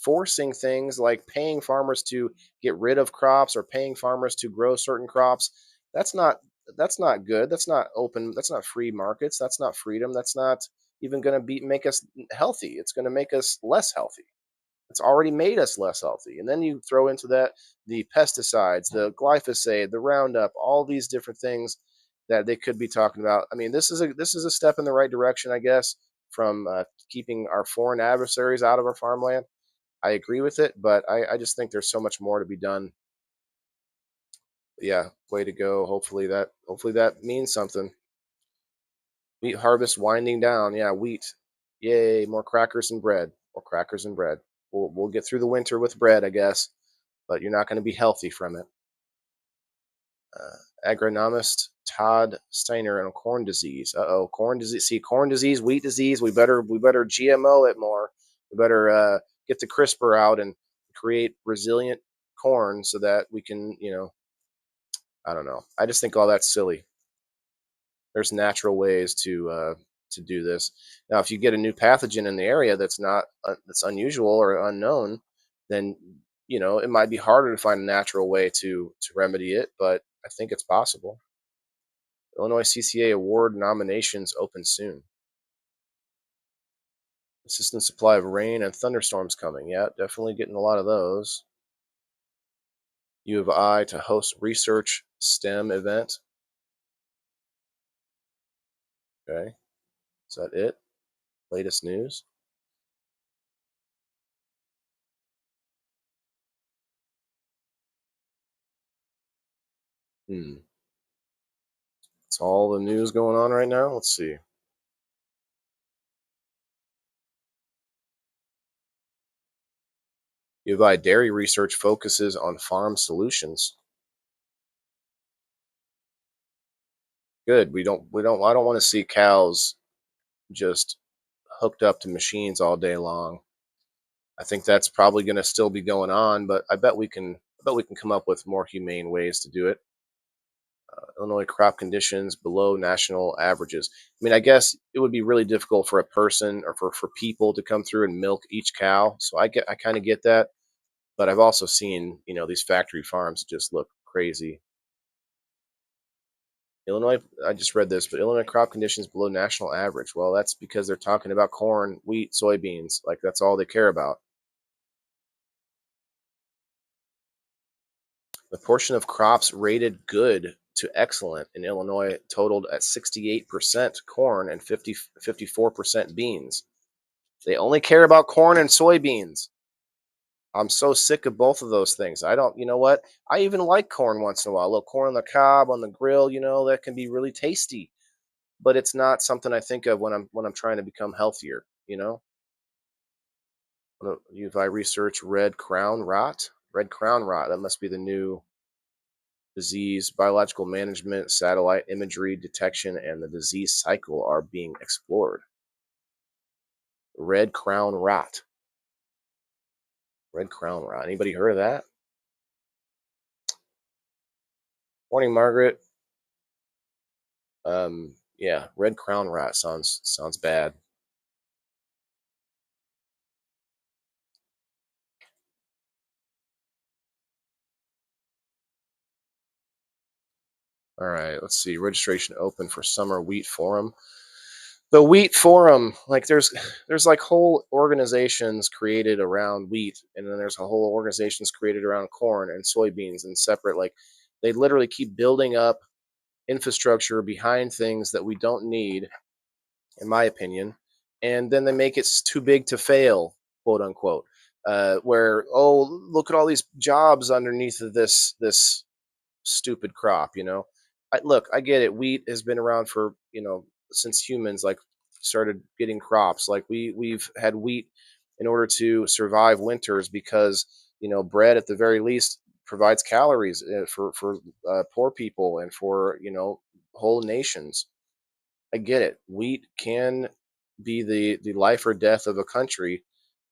Forcing things like paying farmers to get rid of crops or paying farmers to grow certain crops, that's not that's not good. That's not open. That's not free markets. That's not freedom. That's not even going to be make us healthy. It's going to make us less healthy. It's already made us less healthy. And then you throw into that the pesticides, the glyphosate, the Roundup, all these different things that they could be talking about. I mean, this is a step in the right direction, I guess, from keeping our foreign adversaries out of our farmland. I agree with it, but I just think there's so much more to be done. Yeah, way to go. Hopefully that means something. Wheat harvest winding down. Yeah, wheat. Yay, more crackers and bread. More crackers and bread. We'll get through the winter with bread, I guess, but you're not going to be healthy from it. Agronomist Todd Steiner on corn disease. Uh-oh, corn disease. See, corn disease, wheat disease. We better GMO it more. We better get the CRISPR out and create resilient corn so that we can, I don't know. I just think all that's silly. There's natural ways to do this. Now, if you get a new pathogen in the area that's unusual or unknown, then it might be harder to find a natural way to remedy it, but I think it's possible. Illinois CCA award nominations open soon. Consistent supply of rain and thunderstorms coming. Yeah, definitely getting a lot of those. U of I to host research STEM event. Okay, is that it? Latest news. That's all the news going on right now. Let's see. U of I dairy research focuses on farm solutions. Good. I don't want to see cows just hooked up to machines all day long. I think that's probably going to still be going on, but I bet we can come up with more humane ways to do it. Illinois crop conditions below national averages. I mean, I guess it would be really difficult for a person or for people to come through and milk each cow. So I kind of get that, but I've also seen these factory farms just look crazy. Illinois, I just read this, but Illinois crop conditions below national average. Well, that's because they're talking about corn, wheat, soybeans. Like that's all they care about. The portion of crops rated good to excellent in Illinois totaled at 68% corn and 54% beans. They only care about corn and soybeans. I'm so sick of both of those things. I don't, you know what? I even like corn once in a while. A little corn on the cob on the grill, that can be really tasty. But it's not something I think of when I'm trying to become healthier. If I research red crown rot, that must be the new disease. Biological management, satellite imagery detection, and the disease cycle are being explored. Red crown rot. Red crown rot. Anybody heard of that? Morning, Margaret. Yeah, red crown rot sounds bad. All right, let's see. Registration open for summer wheat forum. The wheat forum, like there's like whole organizations created around wheat, and then there's a whole organizations created around corn and soybeans and separate. Like they literally keep building up infrastructure behind things that we don't need, in my opinion, and then they make it too big to fail, quote unquote. Where, oh, look at all these jobs underneath of this stupid crop. Look, I get it. Wheat has been around for since humans like started getting crops. Like we've had wheat in order to survive winters because bread at the very least provides calories for poor people and for whole nations. I get it. Wheat can be the life or death of a country,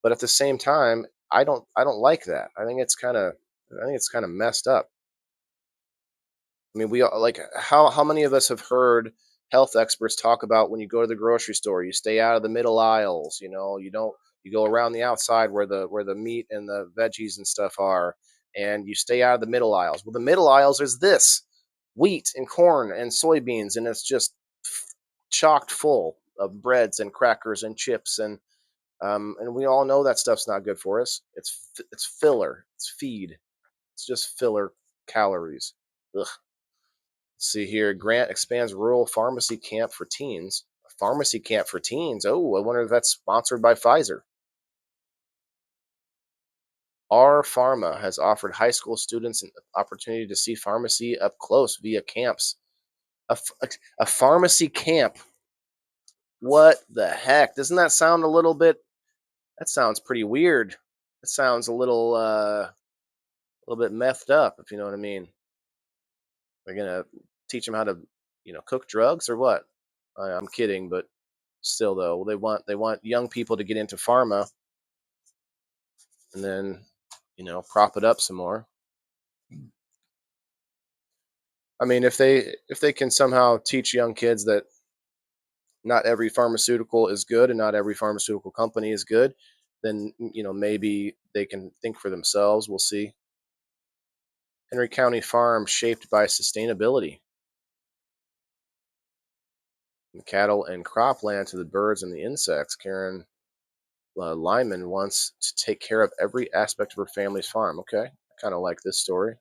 but at the same time, I don't like that. I think it's kind of messed up. I mean, we all like how many of us have heard health experts talk about when you go to the grocery store, you stay out of the middle aisles, you don't you go around the outside where the meat and the veggies and stuff are, and you stay out of the middle aisles. Well, the middle aisles is this wheat and corn and soybeans, and it's just chocked full of breads and crackers and chips and we all know that stuff's not good for us. It's filler. It's feed. It's just filler calories. Ugh. See here, Grant expands rural pharmacy camp for teens. A pharmacy camp for teens. Oh, I wonder if that's sponsored by Pfizer. R Pharma has offered high school students an opportunity to see pharmacy up close via camps. A pharmacy camp. What the heck? Doesn't that sound a little bit? That sounds pretty weird. It sounds a little bit methed up, if you know what I mean. They're gonna teach them how to, cook drugs or what? I'm kidding, but still, though, they want young people to get into pharma and then, prop it up some more. I mean, if they can somehow teach young kids that not every pharmaceutical is good and not every pharmaceutical company is good, then maybe they can think for themselves. We'll see. Henry County Farm shaped by sustainability. From cattle and cropland to the birds and the insects, Karen Lyman wants to take care of every aspect of her family's farm. Okay, I kind of like this story.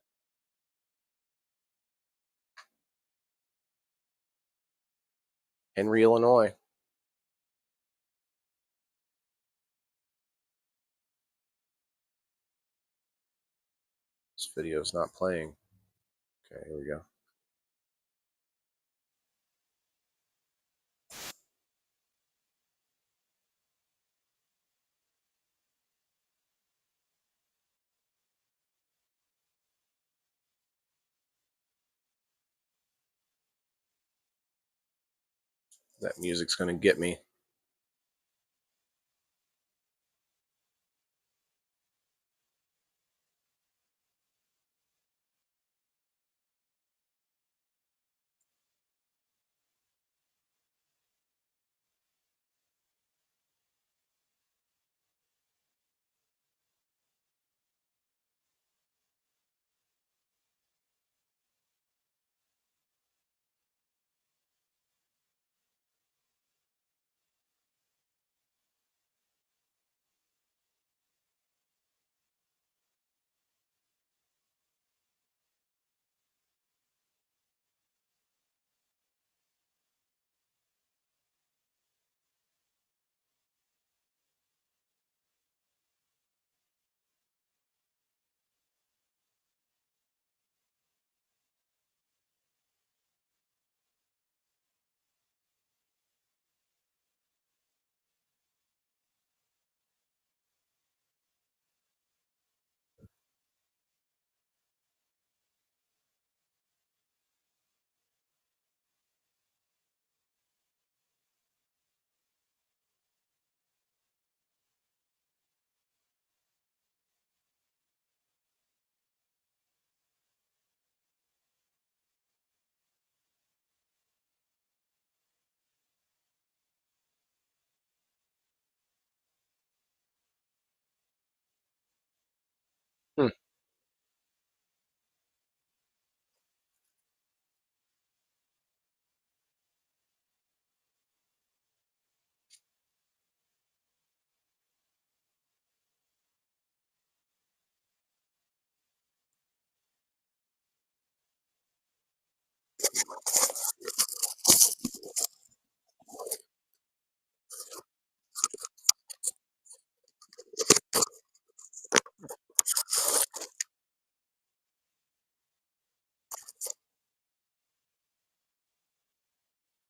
Henry, Illinois. This video is not playing. Okay, here we go. That music's going to get me.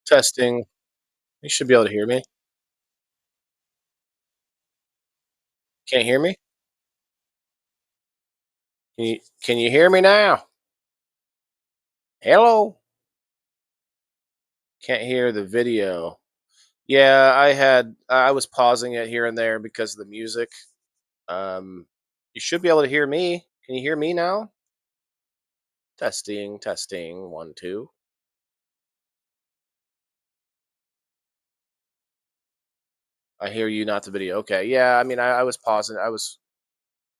Testing. You should be able to hear me. Can't hear me? Can you hear me now? Hello? Can't hear the video. Yeah, I was pausing it here and there because of the music. You should be able to hear me. Can you hear me now? Testing, testing, 1, 2. I hear you, not the video. Okay, yeah. I mean, I was pausing. I was.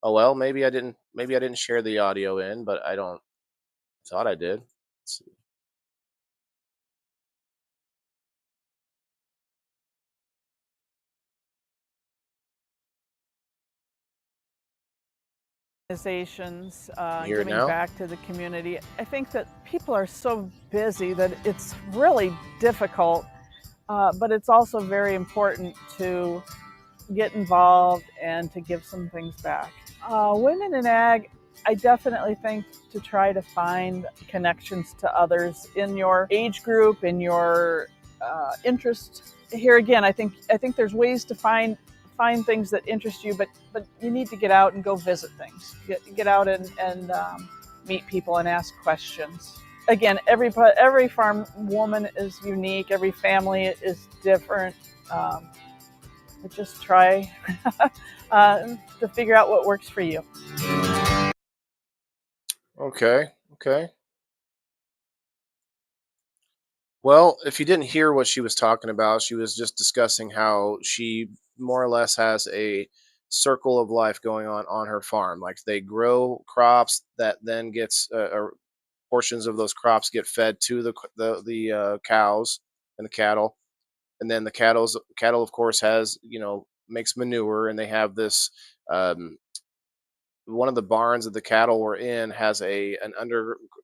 Oh well, maybe I didn't. Maybe I didn't share the audio in, but I don't. Thought I did. Let's see. Organizations You hear it giving now? back to the community. I think that people are so busy that it's really difficult, but it's also very important to get involved and to give some things back. Women in ag, I definitely think to try to find connections to others in your age group, in your interest. Here again, I think there's ways to find things that interest you, but you need to get out and go visit things. Get out and meet people and ask questions. Again, every farm woman is unique. Every family is different. But just try to figure out what works for you. Okay. Okay. Well, if you didn't hear what she was talking about, she was just discussing how she more or less has a circle of life going on her farm. Like they grow crops that then gets portions of those crops get fed to the cows and the cattle, and then the cattle of course has makes manure, and they have this. One of the barns that the cattle were in has an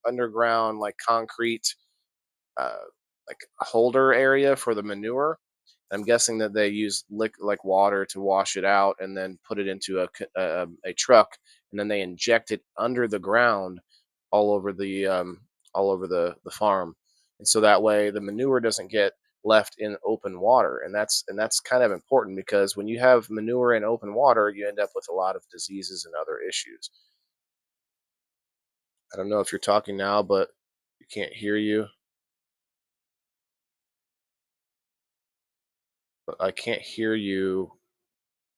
underground like concrete uh, like holder area for the manure. I'm guessing that they use like water to wash it out and then put it into a truck, and then they inject it under the ground all over the farm, and so that way the manure doesn't get left in open water, and that's kind of important because when you have manure in open water, you end up with a lot of diseases and other issues. I don't know if you're talking now, but you can't hear you. But I can't hear you.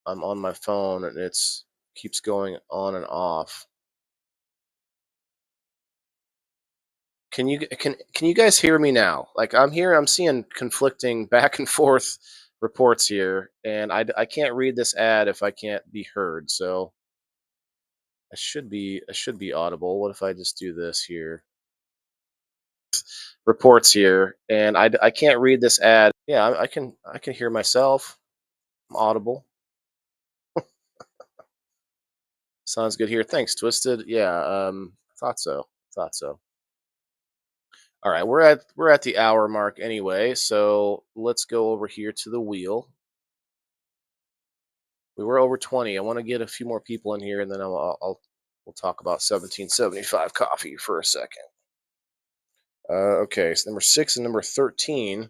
I'm on my phone and it's keeps going on and off. Can you guys hear me now? Like I'm seeing conflicting back and forth reports here, and I can't read this ad if I can't be heard. So I should be audible. What if I just do this here? Reports here, and I can't read this ad. Yeah, I can hear myself. I'm audible. Sounds good here. Thanks, Twisted. Yeah, thought so. Thought so. All right, we're at the hour mark anyway, so let's go over here to the wheel. We were over 20. I want to get a few more people in here, and then we'll talk about 1775 coffee for a second. Okay, so number 6 and number 13.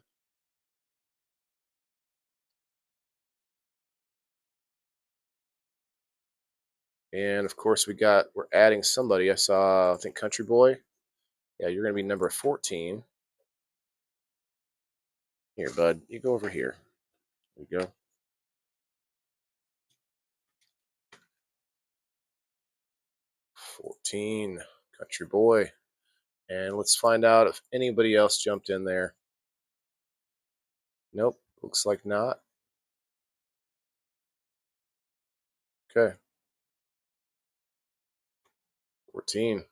And of course, we're adding somebody. I saw, I think, Country Boy. Yeah, you're gonna be number 14. Here, bud. You go over here. There you go. 14. Country Boy. And let's find out if anybody else jumped in there. Nope, looks like not. Okay, 14.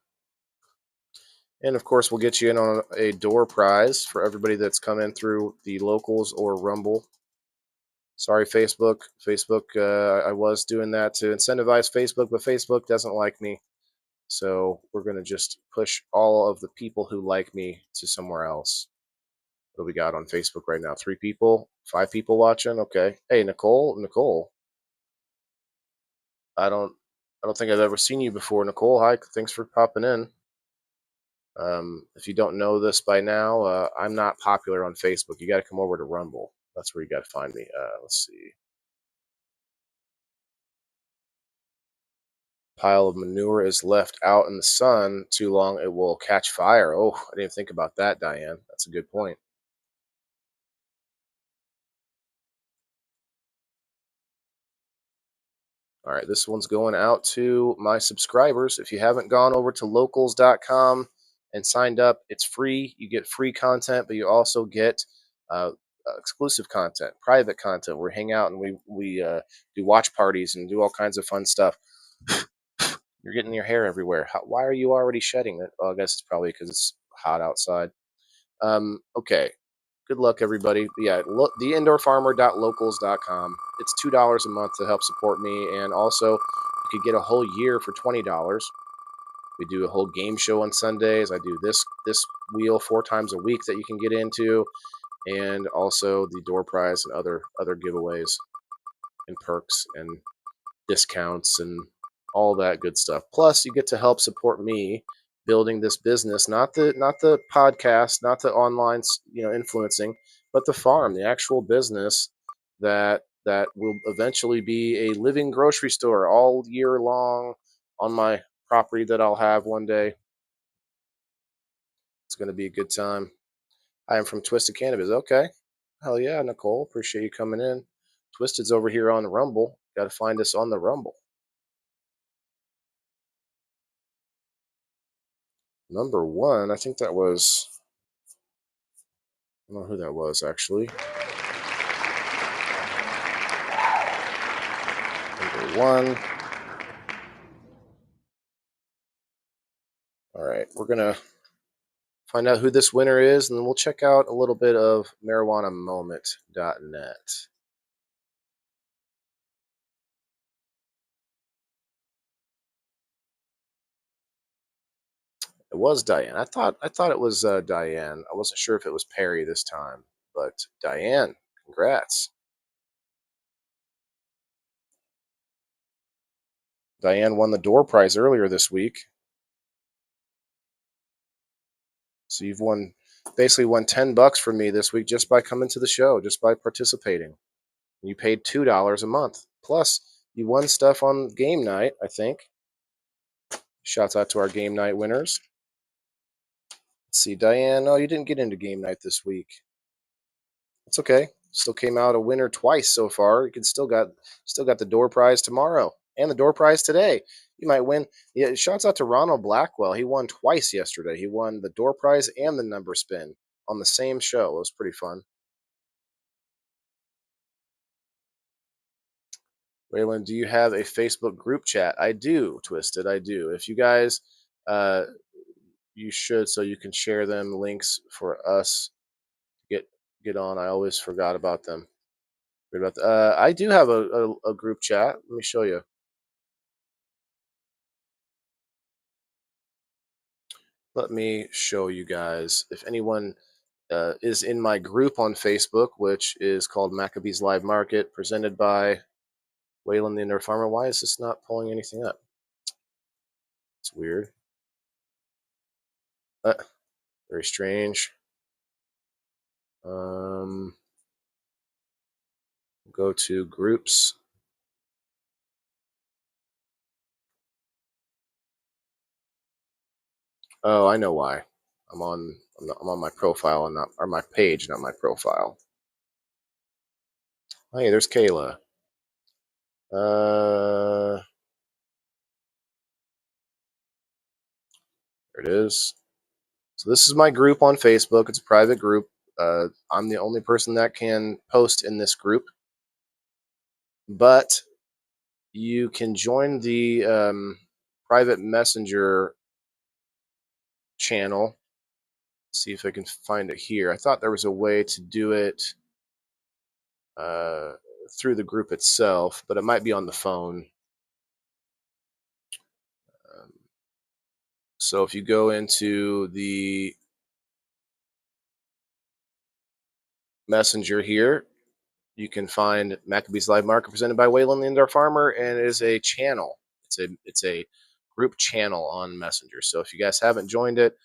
And of course, we'll get you in on a door prize for everybody that's come in through the locals or Rumble. Sorry, Facebook. Facebook, I was doing that to incentivize Facebook, but Facebook doesn't like me. So we're going to just push all of the people who like me to somewhere else. What do we got on Facebook right now? 3 people, 5 people watching. Okay. Hey, Nicole. I don't think I've ever seen you before, Nicole. Hi, thanks for popping in. If you don't know this by now, I'm not popular on Facebook. You got to come over to Rumble. That's where you got to find me. Let's see. Pile of manure is left out in the sun too long, it will catch fire. Oh, I didn't think about that, Diane. That's a good point. All right, this one's going out to my subscribers. If you haven't gone over to locals.com and signed up, it's free. You get free content, but you also get uh, exclusive content, private content. We hang out and we do watch parties and do all kinds of fun stuff. You're getting your hair everywhere. Why are you already shedding it? Well, I guess it's probably because it's hot outside. Okay. Good luck, everybody. Yeah, look, theindoorfarmer.locals.com. It's $2 a month to help support me, and also you could get a whole year for $20. We do a whole game show on Sundays. I do this wheel 4 times a week that you can get into, and also the door prize and other giveaways and perks and discounts and all that good stuff. Plus, you get to help support me building this business, not the podcast, not the online, influencing, but the farm, the actual business that will eventually be a living grocery store all year long on my property that I'll have one day. It's going to be a good time. I am from Twisted Cannabis. Okay. Hell yeah, Nicole. Appreciate you coming in. Twisted's over here on the Rumble. Got to find us on the Rumble. Number 1, I think that was, I don't know who that was actually. Number 1. All right, we're going to find out who this winner is, and then we'll check out a little bit of marijuanamoment.net. It was Diane. I thought it was Diane. I wasn't sure if it was Perry this time, but Diane, congrats. Diane won the door prize earlier this week. So you've basically won $10 from me this week just by coming to the show, just by participating. You paid $2 a month. Plus, you won stuff on game night, I think. Shouts out to our game night winners. Let's see, Diane. Oh, you didn't get into game night this week. It's okay. Still came out a winner twice so far. You can still got the door prize tomorrow and the door prize today. You might win. Yeah, shouts out to Ronald Blackwell. He won twice yesterday. He won the door prize and the number spin on the same show. It was pretty fun. Waylon, do you have a Facebook group chat? I do, Twisted. I do. If you guys, you should, so you can share them links for us to get on. I always forgot about them. I do have a group chat. Let me show you. Let me show you guys. If anyone is in my group on Facebook, which is called Maccabees Live Market, presented by Waylon the Indoor Farmer. Why is this not pulling anything up? It's weird. Very strange. Go to groups. Oh, I know why. I'm on my profile and not, or my page, not my profile. Hey, there's Kayla. There it is. So this is my group on Facebook. It's a private group. I'm the only person that can post in this group, but you can join the private messenger channel. See if I can find it here. I thought there was a way to do it through the group itself, but it might be on the phone. So if you go into the Messenger here, you can find Maccabees Live Market presented by Waylon the Indoor Farmer, and it is a channel. It's a group channel on Messenger. So if you guys haven't joined it,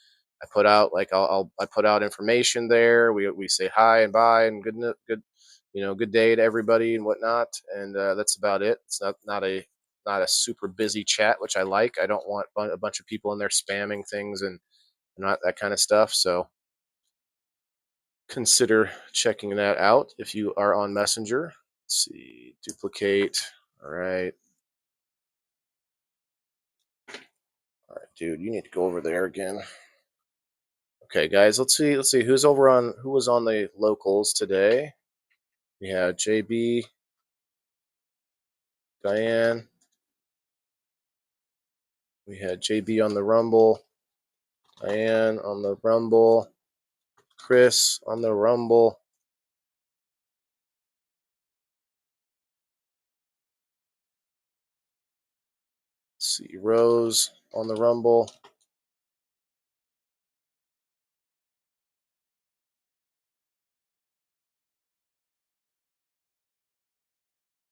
I put out like I put out information there. We say hi and bye and good day to everybody and whatnot, and that's about it. It's not a super busy chat, which I like. I don't want a bunch of people in there spamming things and not that kind of stuff. So consider checking that out if you are on Messenger. Let's see, duplicate. All right, dude, you need to go over there again. Okay, guys, let's see who was on the locals today. We had JB, Diane. We had JB on the Rumble, Diane on the Rumble, Chris on the Rumble. Let's see, Rose on the Rumble.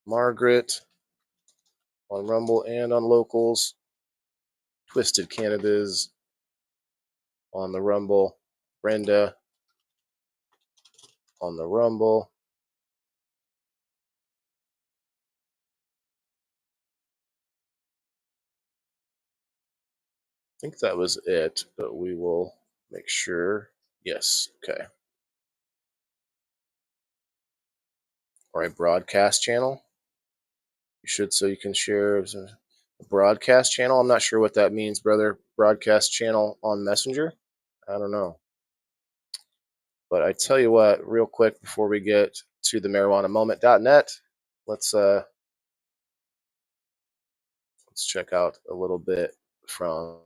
Margaret on Rumble and on locals. Twisted Cannabis on the Rumble. Brenda on the Rumble. I think that was it, but we will make sure. Yes, okay. All right, broadcast channel. You should, so you can share a broadcast channel. I'm not sure what that means, brother. Broadcast channel on Messenger. I don't know. But I tell you what, real quick before we get to the marijuanamoment.net, let's check out a little bit from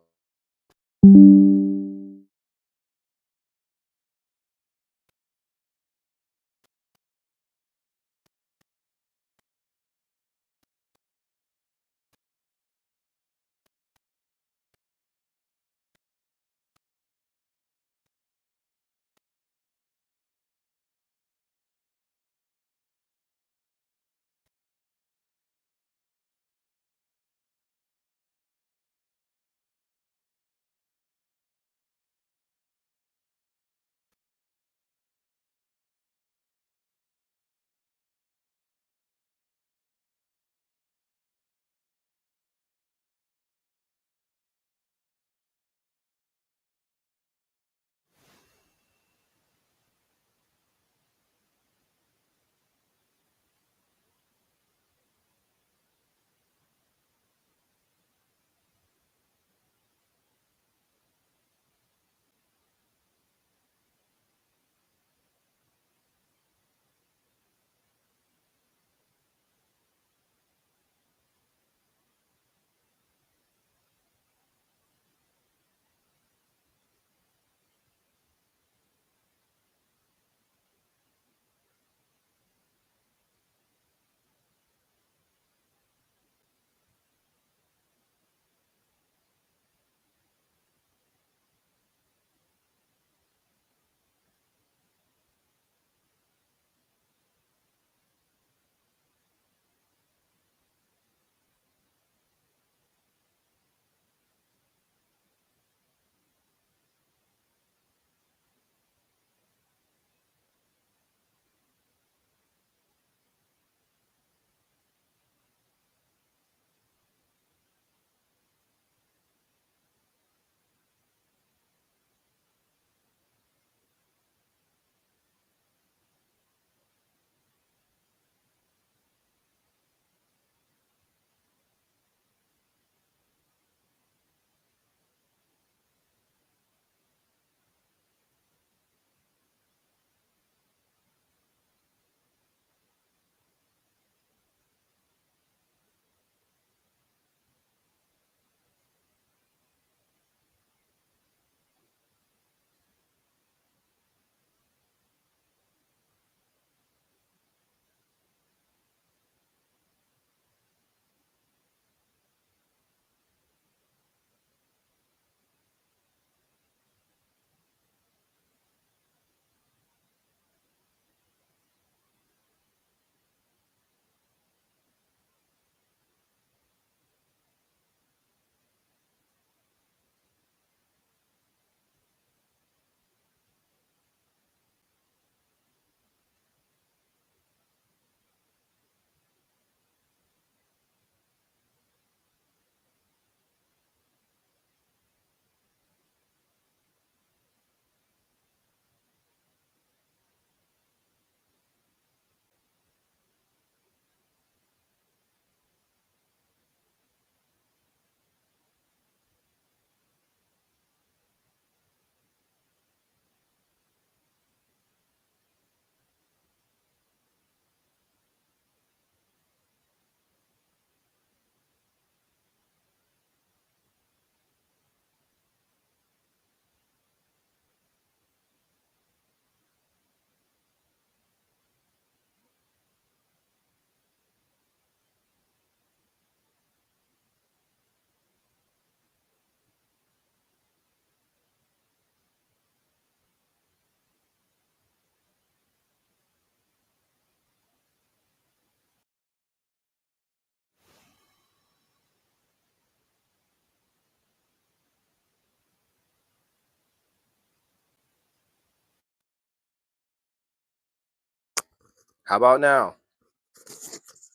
How about now?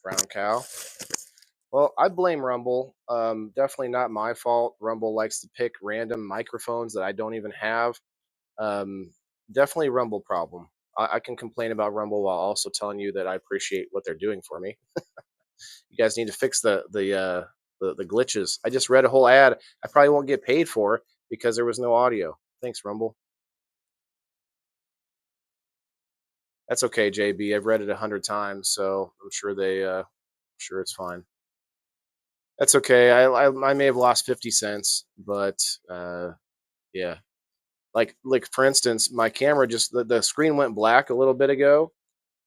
Brown cow. Well, I blame Rumble. Definitely not my fault. Rumble likes to pick random microphones that I don't even have. Um, Definitely Rumble problem. I can complain about Rumble while also telling you that I appreciate what they're doing for me. You guys need to fix the glitches. I just read a whole ad. I probably won't get paid for because there was no audio. Thanks, Rumble. That's okay, JB. I've read it 100 times, so I'm sure sure it's fine. That's okay. I may have lost 50 cents, but yeah. Like for instance, my camera just the screen went black a little bit ago,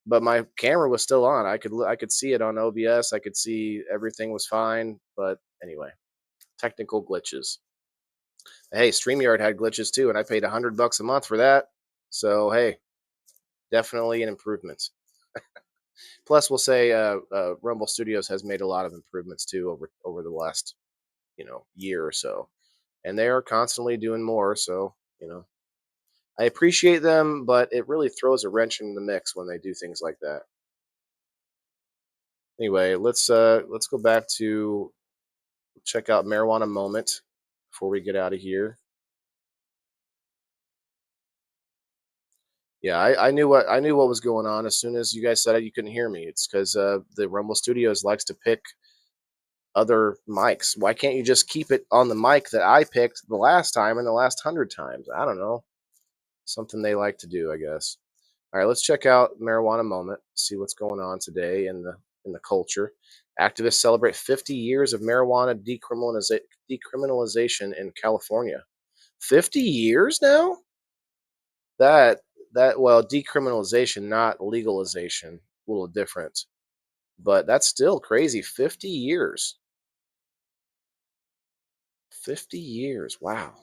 but my camera was still on. I could see it on OBS. I could see everything was fine. But anyway, technical glitches. Hey, StreamYard had glitches too, and I paid $100 a month for that. So hey, definitely an improvement. Plus, we'll say Rumble Studios has made a lot of improvements too over the last year or so, and they are constantly doing more. So I appreciate them, but it really throws a wrench in the mix when they do things like that. Anyway, let's go back to check out Marijuana Moment before we get out of here. Yeah, I knew what was going on as soon as you guys said it. You couldn't hear me. It's because the Rumble Studios likes to pick other mics. Why can't you just keep it on the mic that I picked the last time and the last 100 times? I don't know. Something they like to do, I guess. All right, let's check out Marijuana Moment. See what's going on today in the culture. Activists celebrate 50 years of marijuana decriminalization in California. 50 years now? That well, decriminalization, not legalization. A little different. But that's still crazy. 50 years. 50 years. Wow.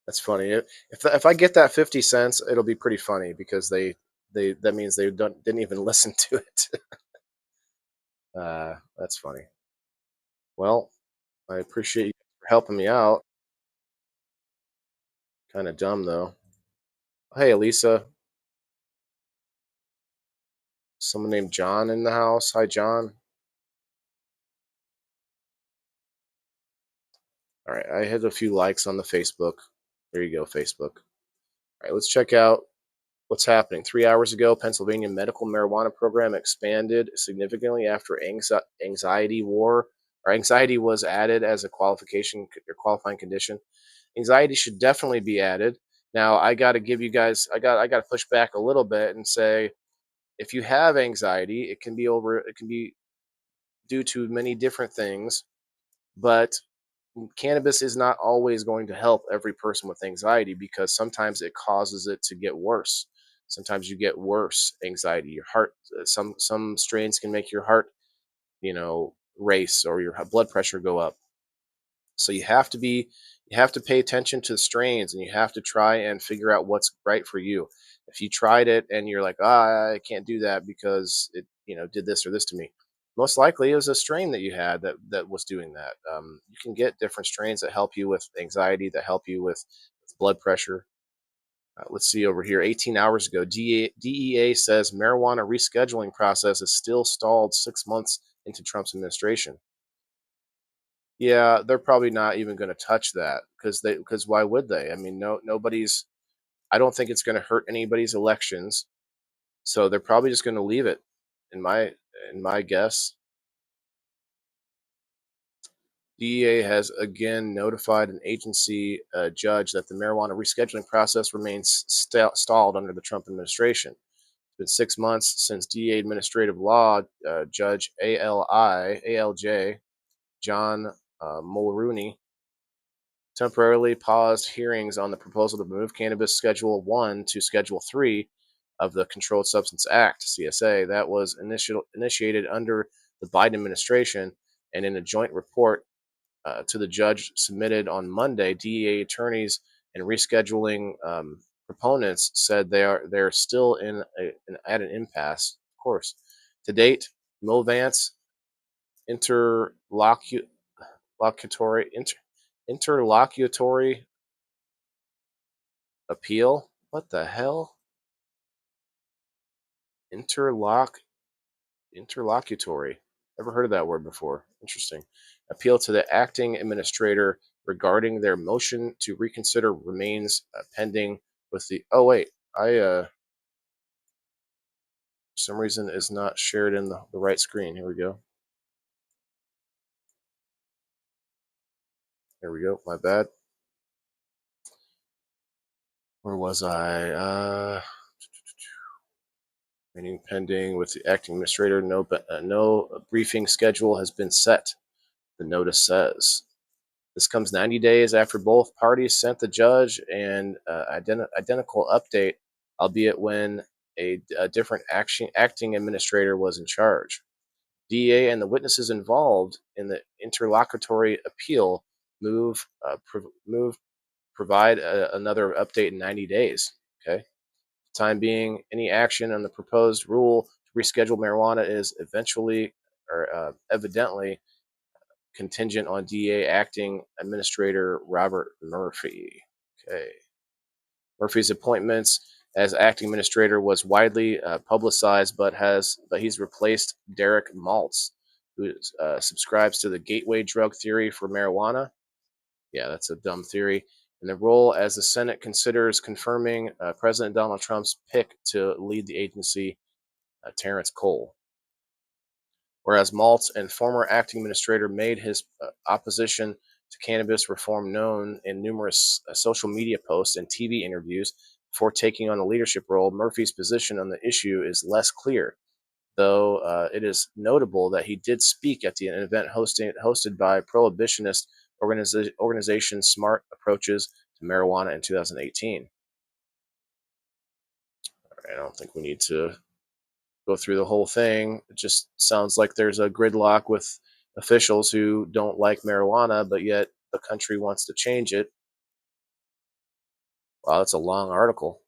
That's funny. If I get that 50 cents, it'll be pretty funny because they that means they didn't even listen to it. That's funny. Well, I appreciate you for helping me out. Kind of dumb though. Hey, Elisa, someone named John in the house. Hi, John. All right, I had a few likes on the Facebook. There you go, Facebook. All right, let's check out what's happening. 3 hours ago, Pennsylvania medical marijuana program expanded significantly after anxiety was added as a qualification or qualifying condition. Anxiety should definitely be added. Now, I got to give you guys, I got to push back a little bit and say, if you have anxiety, it can be due to many different things, but cannabis is not always going to help every person with anxiety because sometimes it causes it to get worse. Sometimes you get worse anxiety. Your heart, some strains can make your heart, race or your blood pressure go up. So you have to pay attention to the strains and you have to try and figure out what's right for you. If you tried it and you're like, I can't do that because it, did this or this to me. Most likely it was a strain that you had that was doing that. You can get different strains that help you with anxiety, that help you with blood pressure. Let's see over here. 18 hours ago, DEA says marijuana rescheduling process is still stalled 6 months into Trump's administration. Yeah, they're probably not even going to touch that because why would they? I mean, nobody's. I don't think it's going to hurt anybody's elections, so they're probably just going to leave it. In my guess, DEA has again notified an agency judge that the marijuana rescheduling process remains stalled under the Trump administration. It's been 6 months since DEA Administrative Law Judge ALJ John Mulrooney temporarily paused hearings on the proposal to move cannabis Schedule 1 to Schedule 3 of the Controlled Substance Act, CSA, that was initiated under the Biden administration. And in a joint report to the judge submitted on Monday, DEA attorneys and rescheduling proponents said they're still at an impasse. Of course, to date, Movance interlocutory interlocutory appeal. What the hell? Interlocutory. Never heard of that word before. Interesting. Appeal to the acting administrator regarding their motion to reconsider remains pending with the. Oh wait, I for some reason is not shared in the right screen. Here we go. Here we go. My bad. Where was I? Meeting pending with the acting administrator. No briefing schedule has been set, the notice says. This comes 90 days after both parties sent the judge an identical update, albeit when a different acting administrator was in charge. DEA and the witnesses involved in the interlocutory appeal provide another update in 90 days. Okay. Time being, any action on the proposed rule to reschedule marijuana is evidently contingent on DEA acting administrator Robert Murphy. Okay. Murphy's appointments as acting administrator was widely publicized, but he's replaced Derek Maltz, who subscribes to the gateway drug theory for marijuana. Yeah, that's a dumb theory. And the role as the Senate considers confirming President Donald Trump's pick to lead the agency, Terrence Cole. Whereas Maltz and former acting administrator made his opposition to cannabis reform known in numerous social media posts and TV interviews before taking on a leadership role, Murphy's position on the issue is less clear, though it is notable that he did speak at an event hosted by prohibitionist organization Smart Approaches to Marijuana in 2018. All right, I don't think we need to go through the whole thing. It just sounds like there's a gridlock with officials who don't like marijuana, but yet the country wants to change it. Wow, that's a long article.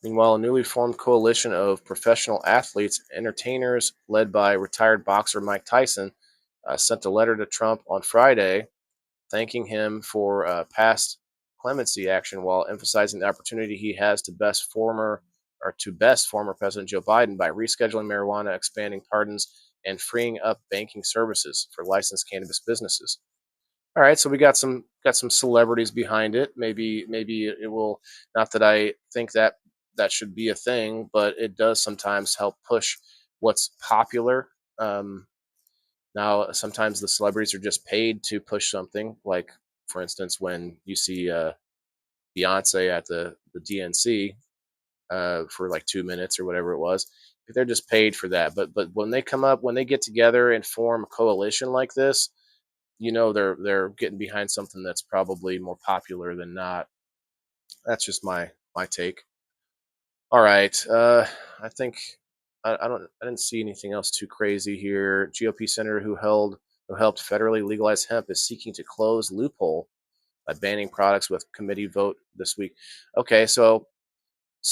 Meanwhile, a newly formed coalition of professional athletes and entertainers led by retired boxer Mike Tyson sent a letter to Trump on Friday thanking him for past clemency action while emphasizing the opportunity he has to best former President Joe Biden by rescheduling marijuana, expanding pardons, and freeing up banking services for licensed cannabis businesses. All right, so we got some celebrities behind it. Maybe it will. Not that I think that should be a thing, but it does sometimes help push what's popular. Now, sometimes the celebrities are just paid to push something. Like, for instance, when you see Beyonce at the DNC for like 2 minutes or whatever it was, they're just paid for that. But when they get together and form a coalition like this, they're getting behind something that's probably more popular than not. That's just my take. All right, I think I didn't see anything else too crazy here. GOP senator who helped federally legalize hemp is seeking to close loophole by banning products with committee vote this week. Okay, so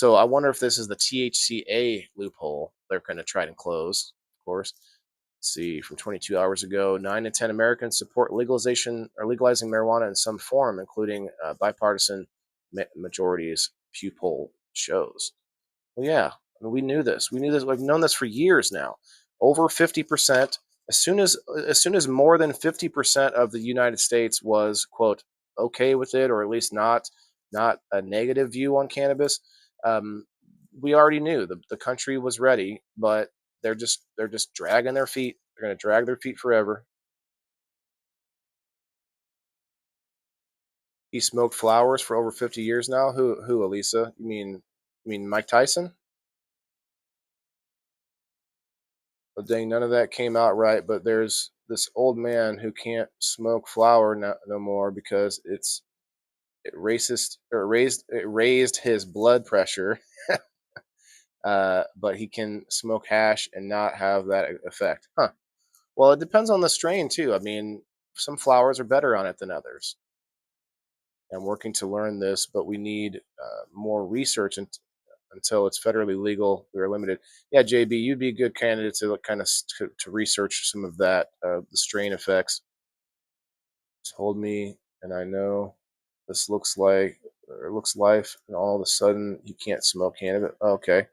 I wonder if this is the THCA loophole they're going to try to close. Of course. Let's see, from 22 hours ago, 9 in 10 Americans support legalizing marijuana in some form, including bipartisan majorities. Pew poll shows. Well, yeah, we knew this. We've known this for years now. Over 50%. As soon as more than 50% of the United States was, quote, okay with it, or at least not a negative view on cannabis, we already knew the country was ready, but they're just dragging their feet. They're going to drag their feet forever. He smoked flowers for over 50 years now. Who, Elisa? You mean Mike Tyson? Well, dang, none of that came out right. But there's this old man who can't smoke flower no more because it raised his blood pressure. But he can smoke hash and not have that effect. Huh. Well, it depends on the strain too. I mean, some flowers are better on it than others. I'm working to learn this, but we need more research until it's federally legal, we are limited. Yeah, JB, you'd be a good candidate to kind of to research some of that, the strain effects. Told me, and I know this looks like or looks life, and all of a sudden you can't smoke cannabis. Okay,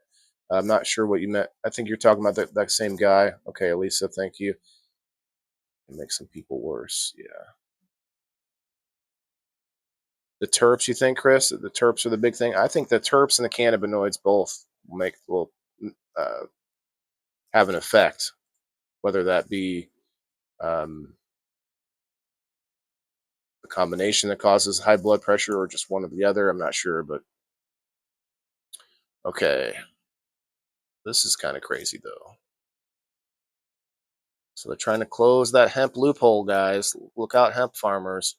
I'm not sure what you meant. I think you're talking about that same guy. Okay, Elisa, thank you. It makes some people worse. Yeah. The terps, you think, Chris? The terps are the big thing. I think the terps and the cannabinoids both will uh, have an effect, whether that be um, the combination that causes high blood pressure or just one or the other. I'm not sure, but okay. This is kind of crazy, though. So they're trying to close that hemp loophole, guys. Look out, hemp farmers.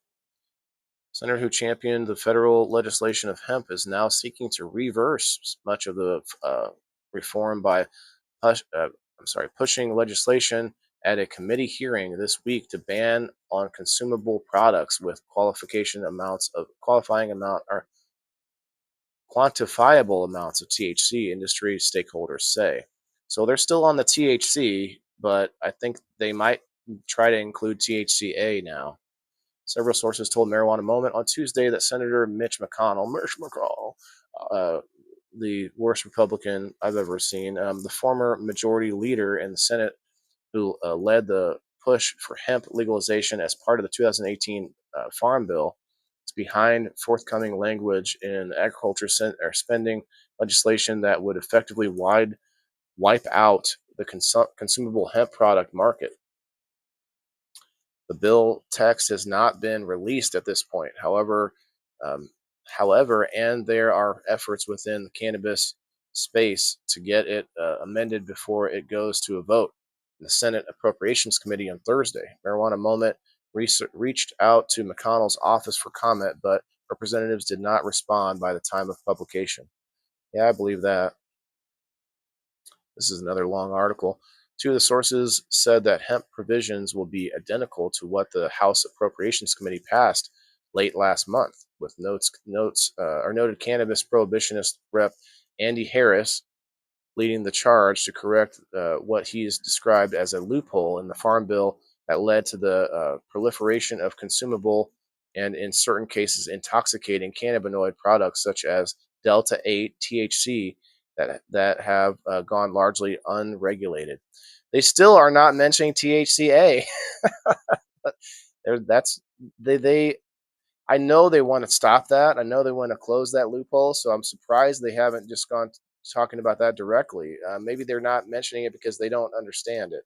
Senator who championed the federal legislation of hemp is now seeking to reverse much of the reform by pushing legislation at a committee hearing this week to ban on consumable products with qualifying amount or quantifiable amounts of THC, industry stakeholders say. So they're still on the THC, but I think they might try to include THCA now. Several sources told Marijuana Moment on Tuesday that Senator Mitch McConnell, the worst Republican I've ever seen, the former majority leader in the Senate who led the push for hemp legalization as part of the 2018 Farm Bill, is behind forthcoming language in agriculture spending legislation that would effectively wipe out the consumable hemp product market. The bill text has not been released at this point. However, and there are efforts within the cannabis space to get it amended before it goes to a vote in the Senate Appropriations Committee on Thursday. Marijuana Moment reached out to McConnell's office for comment, but representatives did not respond by the time of publication. Yeah, I believe that. This is another long article. Two of the sources said that hemp provisions will be identical to what the House Appropriations Committee passed late last month, with noted cannabis prohibitionist Rep. Andy Harris leading the charge to correct what he has described as a loophole in the Farm Bill that led to the proliferation of consumable and, in certain cases, intoxicating cannabinoid products such as Delta 8 THC that have gone largely unregulated. They still are not mentioning THCA. That's they. I know they want to stop that. I know they want to close that loophole. So I'm surprised they haven't just gone talking about that directly. Maybe they're not mentioning it because they don't understand it.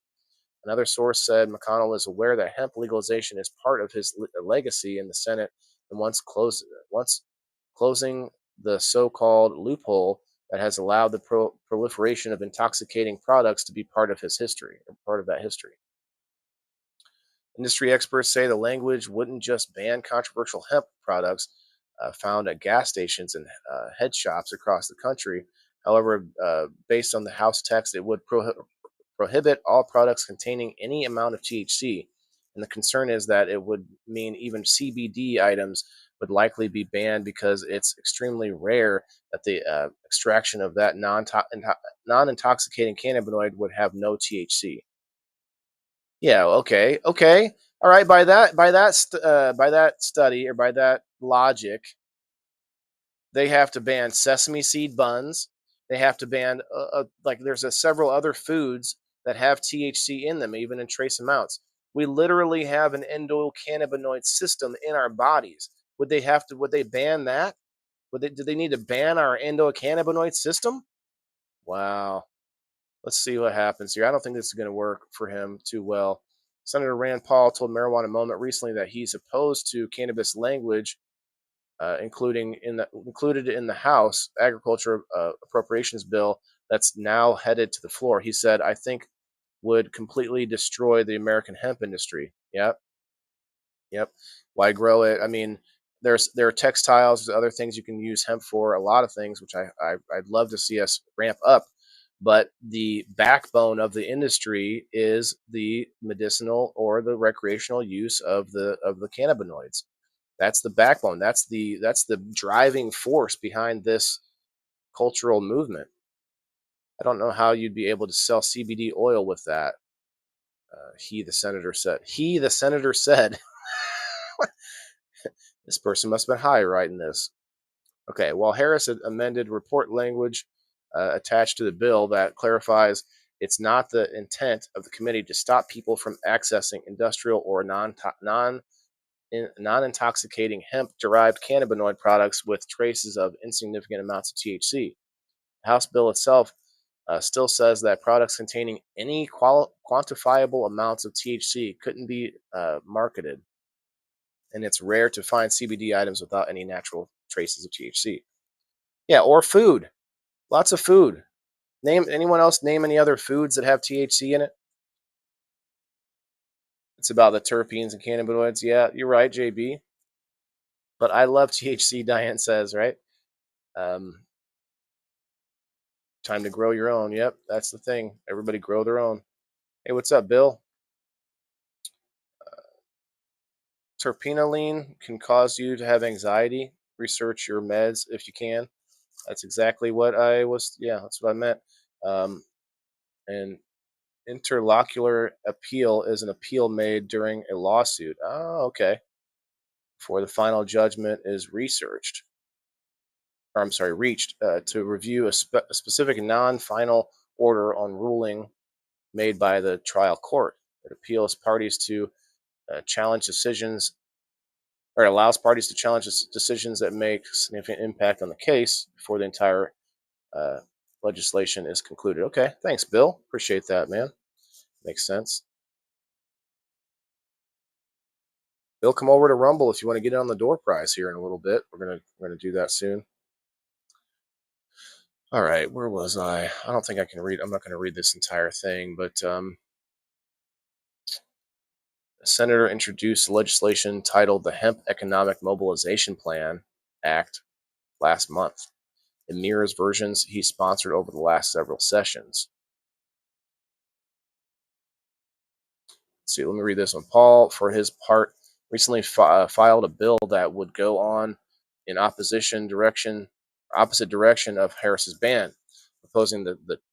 Another source said McConnell is aware that hemp legalization is part of his legacy in the Senate, and once closing the so-called loophole that has allowed the proliferation of intoxicating products to be part of his history, or part of that history. Industry experts say the language wouldn't just ban controversial hemp products found at gas stations and head shops across the country. However, based on the House text, it would prohibit all products containing any amount of THC. And the concern is that it would mean even CBD items would likely be banned because it's extremely rare that the extraction of that non-intoxicating cannabinoid would have no THC. Yeah. Okay. All right. By that study or by that logic, they have to ban sesame seed buns. They have to ban like there's several other foods that have THC in them, even in trace amounts. We literally have an endocannabinoid system in our bodies. Would they ban that? Do they need to ban our endocannabinoid system? Wow. Let's see what happens here. I don't think this is going to work for him too well. Senator Rand Paul told Marijuana Moment recently that he's opposed to cannabis language, included in the House Agriculture Appropriations Bill that's now headed to the floor. He said, "I think would completely destroy the American hemp industry." Yep. Why grow it? I mean, there are textiles, there's other things you can use hemp for, a lot of things, which I'd love to see us ramp up. But the backbone of the industry is the medicinal or the recreational use of the cannabinoids. That's the backbone. That's the driving force behind this cultural movement. I don't know how you'd be able to sell CBD oil with that. He, the senator, said. He, the senator, said. This person must have been high writing this. Okay, while Harris had amended report language attached to the bill that clarifies it's not the intent of the committee to stop people from accessing industrial or non-intoxicating hemp-derived cannabinoid products with traces of insignificant amounts of THC. The House bill itself still says that products containing any quantifiable amounts of THC couldn't be marketed, and it's rare to find CBD items without any natural traces of THC. Yeah, or food. Lots of food. Anyone else name any other foods that have THC in it? It's about the terpenes and cannabinoids. Yeah, you're right, JB. But I love THC, Diane says, right? Time to grow your own. Yep, that's the thing. Everybody grow their own. Hey, what's up, Bill? Terpenoline can cause you to have anxiety. Research your meds if you can. That's exactly what I was. Yeah, that's what I meant. And interlocular appeal is an appeal made during a lawsuit. Oh, okay. Before the final judgment is reached, to review a specific non-final order on ruling made by the trial court. It appeals parties to challenge decisions, or it allows parties to challenge decisions that make significant impact on the case before the entire legislation is concluded. Okay, thanks, Bill. Appreciate that, man. Makes sense. Bill, come over to Rumble if you want to get in on the door prize here in a little bit. We're gonna do that soon. All right, where was I? I don't think I can read. I'm not going to read this entire thing, but a senator introduced legislation titled the Hemp Economic Mobilization Plan Act last month. It mirrors versions he sponsored over the last several sessions. Let's see, let me read this one. Paul, for his part, recently filed a bill that would go on in opposite direction of Harris's ban, proposing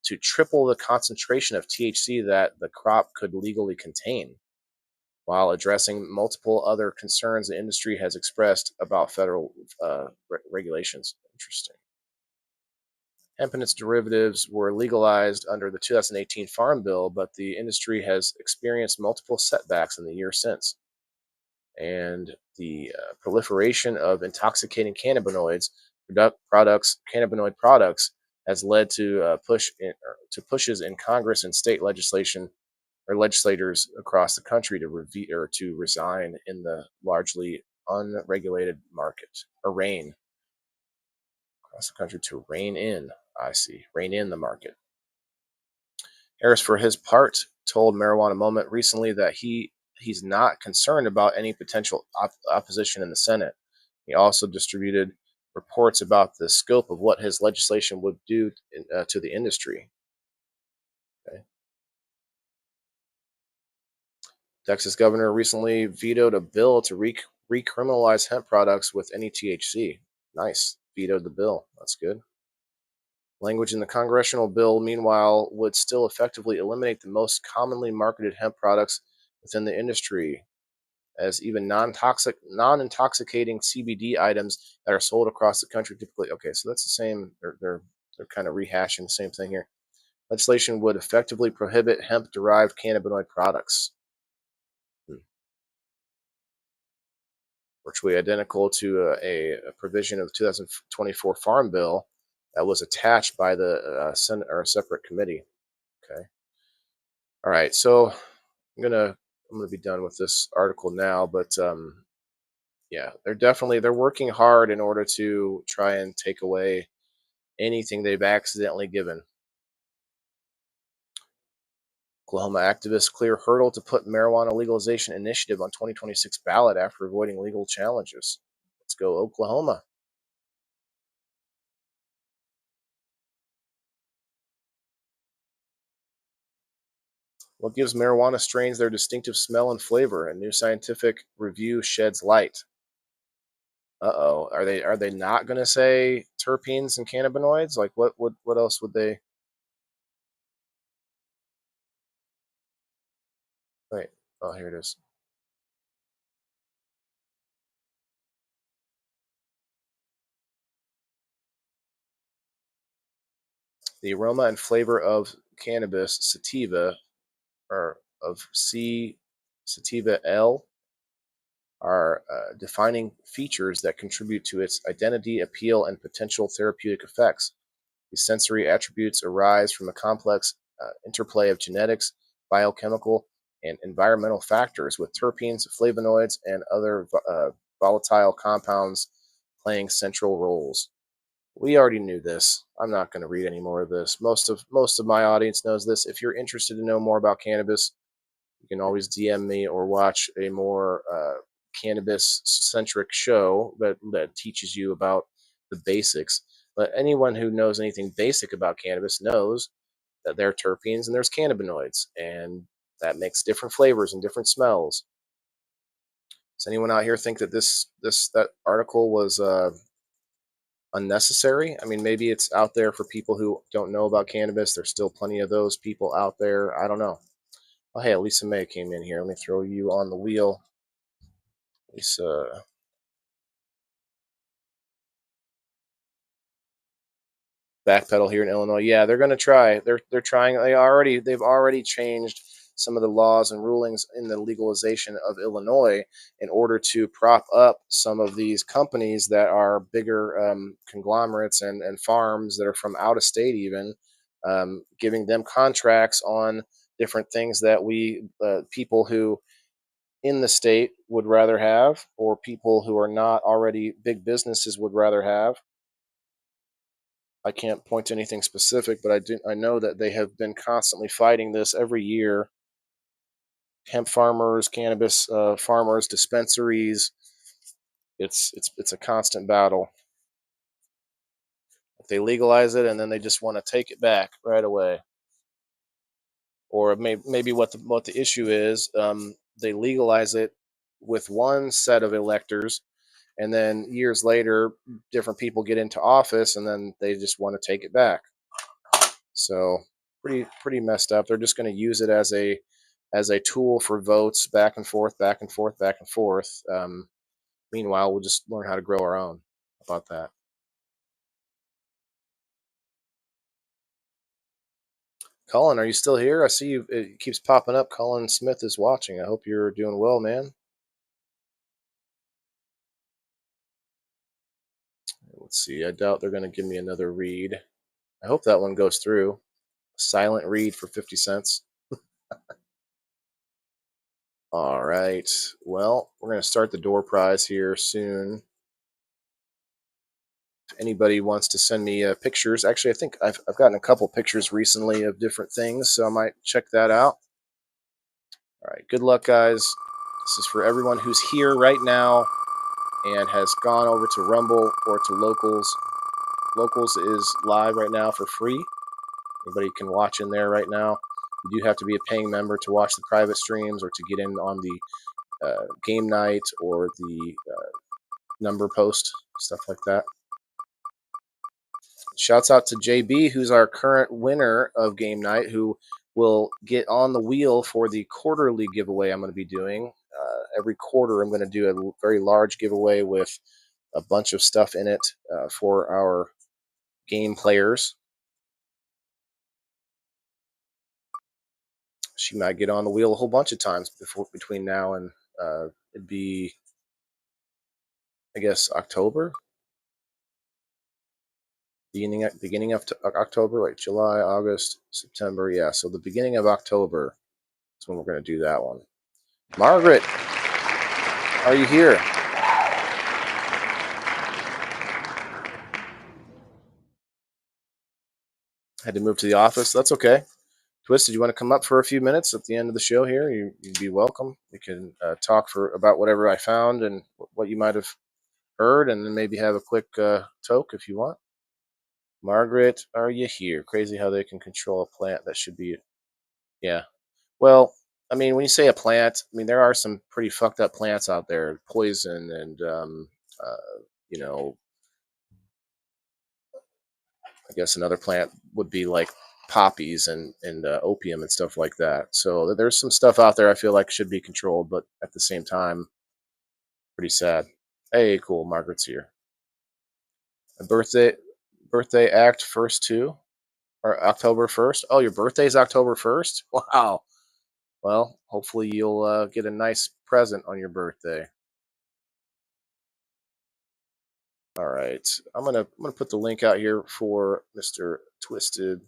to triple the concentration of THC that the crop could legally contain, while addressing multiple other concerns the industry has expressed about federal regulations. Interesting. Hemp and its derivatives were legalized under the 2018 Farm Bill, but the industry has experienced multiple setbacks in the year since. And the proliferation of intoxicating cannabinoid products has led to pushes in Congress and state legislation or legislators across the country to resign in the largely unregulated market, or rein across the country to rein in. Rein in the market. Harris, for his part, told Marijuana Moment recently that he's not concerned about any potential opposition in the Senate. He also distributed reports about the scope of what his legislation would do to the industry. Okay. Texas governor recently vetoed a bill to recriminalize hemp products with any THC. Nice. Vetoed the bill. That's good. Language in the congressional bill, meanwhile, would still effectively eliminate the most commonly marketed hemp products within the industry, as even non-intoxicating CBD items that are sold across the country typically. Okay, so that's the same. They're kind of rehashing the same thing here. Legislation would effectively prohibit hemp-derived cannabinoid products. Virtually identical to a provision of the 2024 Farm Bill that was attached by the Senate or a separate committee. Okay. All right. So I'm gonna be done with this article now, but yeah, they're working hard in order to try and take away anything they've accidentally given. Oklahoma activists clear hurdle to put marijuana legalization initiative on 2026 ballot after avoiding legal challenges. Let's go, Oklahoma. What gives marijuana strains their distinctive smell and flavor? A new scientific review sheds light. Uh-oh. Are they not going to say terpenes and cannabinoids? Like what else would they? Wait. Oh, here it is. The aroma and flavor of cannabis sativa, or of C sativa L, are defining features that contribute to its identity, appeal, and potential therapeutic effects. These sensory attributes arise from a complex interplay of genetics, biochemical, and environmental factors, with terpenes, flavonoids, and other volatile compounds playing central roles. We already knew this. I'm not going to read any more of this. Most of my audience knows this. If you're interested to know more about cannabis, you can always DM me or watch a more cannabis centric show that teaches you about the basics. But anyone who knows anything basic about cannabis knows that there are terpenes and there's cannabinoids, and that makes different flavors and different smells. Does anyone out here think that that article was unnecessary? I mean, maybe it's out there for people who don't know about cannabis. There's still plenty of those people out there. I don't know. Oh, hey, Lisa May came in here. Let me throw you on the wheel. Lisa. Backpedal here in Illinois. Yeah, they're going to try. They're trying. They've already changed some of the laws and rulings in the legalization of Illinois in order to prop up some of these companies that are bigger conglomerates and farms that are from out of state, even giving them contracts on different things that we people who in the state would rather have, or people who are not already big businesses would rather have. I can't point to anything specific, but I know that they have been constantly fighting this every year. Hemp farmers, cannabis farmers, dispensaries. It's a constant battle. If they legalize it and then they just want to take it back right away, or maybe what the issue is, they legalize it with one set of electors, and then years later, different people get into office, and then they just want to take it back. So pretty messed up. They're just going to use it as a tool for votes, back and forth, back and forth, back and forth. Meanwhile, we'll just learn how to grow our own. How about that? Colin, are you still here? I see you. It keeps popping up. Colin Smith is watching. I hope you're doing well, man. Let's see. I doubt they're going to give me another read. I hope that one goes through. Silent read for 50 cents. All right. Well, we're going to start the door prize here soon. If anybody wants to send me pictures, actually, I think I've gotten a couple pictures recently of different things, so I might check that out. All right. Good luck, guys. This is for everyone who's here right now and has gone over to Rumble or to Locals. Locals is live right now for free. Anybody can watch in there right now. You do have to be a paying member to watch the private streams or to get in on the game night or the number post, stuff like that. Shouts out to JB, who's our current winner of game night, who will get on the wheel for the quarterly giveaway I'm going to be doing. Every quarter, I'm going to do a very large giveaway with a bunch of stuff in it for our game players. She might get on the wheel a whole bunch of times between now and it'd be, I guess, October. Beginning of October, like July, August, September. Yeah, so the beginning of October is when we're going to do that one. Margaret, are you here? Had to move to the office. That's okay. Twist, did you want to come up for a few minutes at the end of the show here? You'd be welcome. We can talk about whatever I found and what you might have heard, and then maybe have a quick toke if you want. Margaret, are you here? Crazy how they can control a plant that should be. Yeah. Well, I mean, when you say a plant, I mean, there are some pretty fucked up plants out there, poison and You know, I guess another plant would be like poppies and opium and stuff like that. So there's some stuff out there I feel like should be controlled, but at the same time, pretty sad. Hey, cool, Margaret's here. A birthday act first too, or October 1st. Oh, your birthday's October 1st. Wow. Well, hopefully you'll get a nice present on your birthday. All right, I'm gonna put the link out here for Mr. Twisted.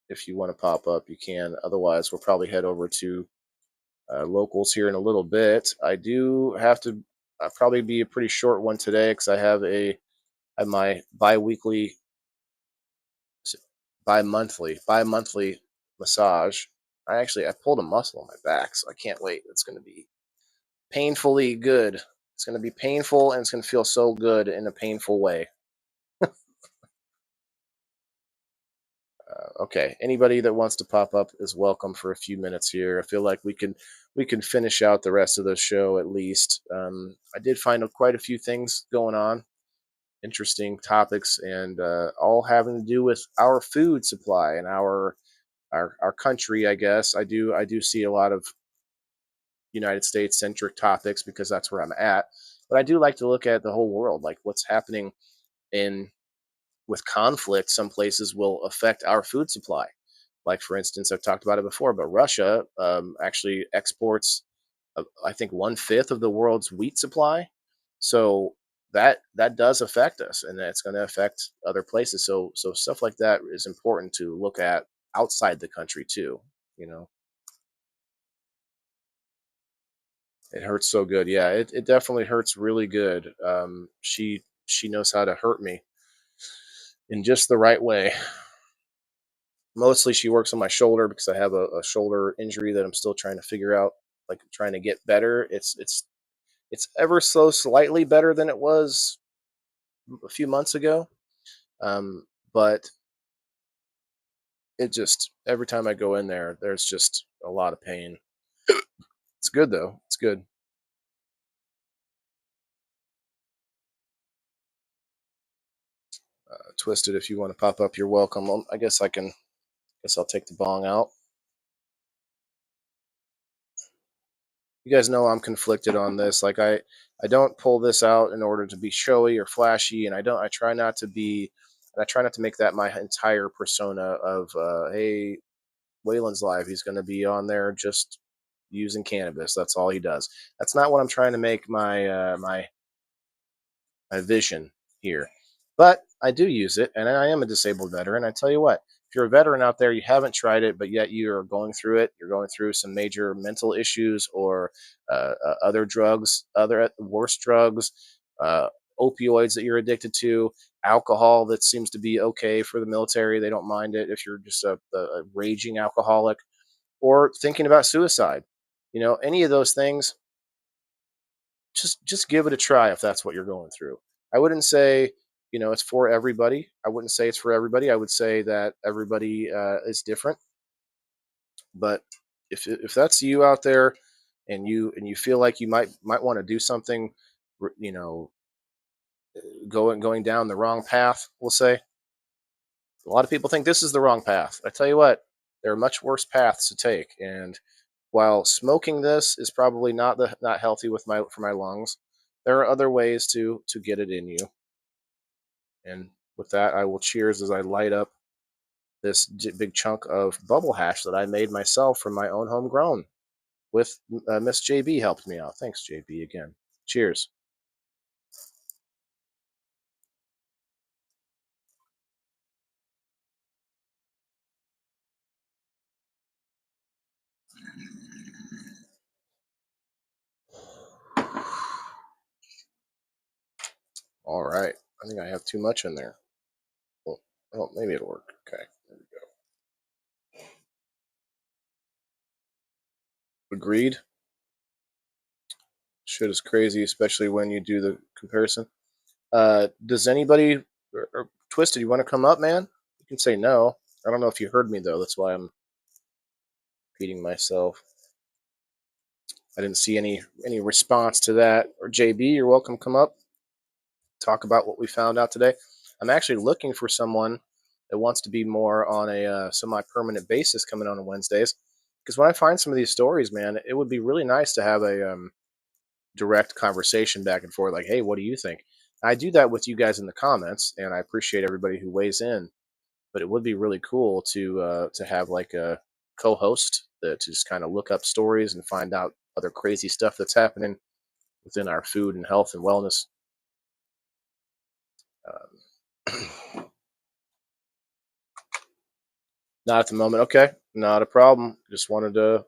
If you want to pop up, you can. Otherwise, we'll probably head over to locals here in a little bit. I do have to probably be a pretty short one today because I have my bi-monthly massage. I pulled a muscle on my back, so I can't wait. It's going to be painfully good. It's going to be painful, and it's going to feel so good in a painful way. Okay, anybody that wants to pop up is welcome for a few minutes here. I feel like we can finish out the rest of the show at least. I did find quite a few things going on, interesting topics, and all having to do with our food supply and our country. I guess I do see a lot of United States centric topics because that's where I'm at. But I do like to look at the whole world, like what's happening in with conflict. Some places will affect our food supply. Like for instance, I've talked about it before, but Russia actually exports, I think, 1/5 of the world's wheat supply. So that does affect us, and that's going to affect other places. So stuff like that is important to look at outside the country too. You know, it hurts so good. Yeah, it definitely hurts really good. She knows how to hurt me in just the right way. Mostly she works on my shoulder because I have a shoulder injury that I'm still trying to figure out, like trying to get better. It's ever so slightly better than it was a few months ago. But it just every time I go in there, there's just a lot of pain. It's good though. It's good. Twisted, if you want to pop up, you're welcome. I guess I can. Guess I'll take the bong out. You guys know I'm conflicted on this. Like I don't pull this out in order to be showy or flashy, and I try not to be, and I try not to make that my entire persona of hey, Waylon's live. He's going to be on there just using cannabis. That's all he does. That's not what I'm trying to make my vision here. But I do use it, and I am a disabled veteran. I tell you what, if you're a veteran out there, you haven't tried it, but yet you're going through it, you're going through some major mental issues or other drugs, other worse drugs, uh, opioids that you're addicted to, alcohol that seems to be okay for the military. They don't mind it if you're just a raging alcoholic, or thinking about suicide. Any of those things, just give it a try if that's what you're going through. I wouldn't say it's for everybody. I wouldn't say it's for everybody. I would say that everybody is different. But if that's you out there, and you feel like you might want to do something, you know, going down the wrong path, we'll say. A lot of people think this is the wrong path. I tell you what, there are much worse paths to take. And while smoking this is probably not healthy for my lungs, there are other ways to get it in you. And with that, I will cheers as I light up this big chunk of bubble hash that I made myself from my own homegrown. With Miss JB helped me out. Thanks, JB, again. Cheers. All right. I think I have too much in there. Well, maybe it'll work. Okay. There we go. Agreed. Shit is crazy, especially when you do the comparison. Does anybody or Twisted? You want to come up, man? You can say no. I don't know if you heard me though. That's why I'm repeating myself. I didn't see any response to that. Or JB, you're welcome. Come up. talk about what we found out today. I'm actually looking for someone that wants to be more on a semi-permanent basis coming on Wednesdays. Because when I find some of these stories, man, it would be really nice to have a direct conversation back and forth. Like, hey, what do you think? I do that with you guys in the comments, and I appreciate everybody who weighs in. But it would be really cool to have like a co-host that to just kind of look up stories and find out other crazy stuff that's happening within our food and health and wellness. Not at the moment. Okay, not a problem. Just wanted to.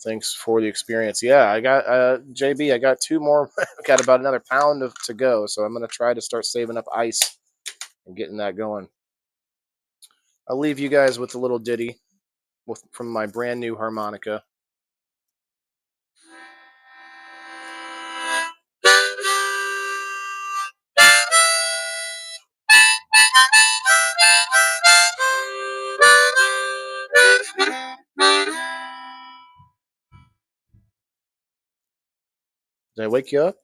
Thanks for the experience. Yeah, I got JB. I got 2 more. Got about another pound to go, so I'm gonna try to start saving up ice and getting that going. I'll leave you guys with a little ditty from my brand new harmonica. Did I wake you up?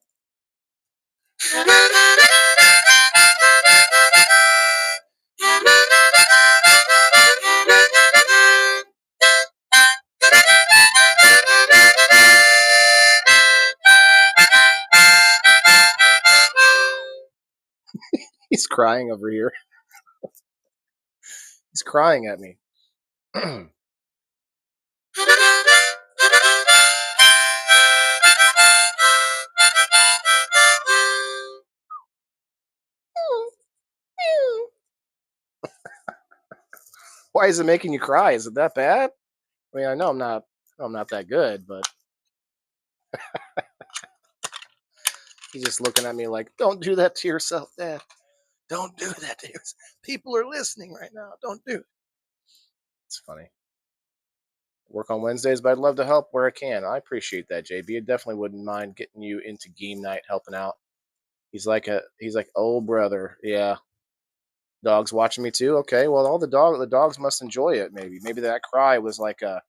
He's crying over here. He's crying at me. Why is it making you cry? Is it that bad? I mean, I know I'm not that good, but he's just looking at me like, "Don't do that to yourself, Dad. Don't do that to yourself. People are listening right now. Don't do it." It's funny. Work on Wednesdays, but I'd love to help where I can. I appreciate that, JB. I definitely wouldn't mind getting you into game night, helping out. He's like, "Oh, brother, yeah." Dogs watching me too. Okay, well, all the dogs must enjoy it. Maybe that cry was like a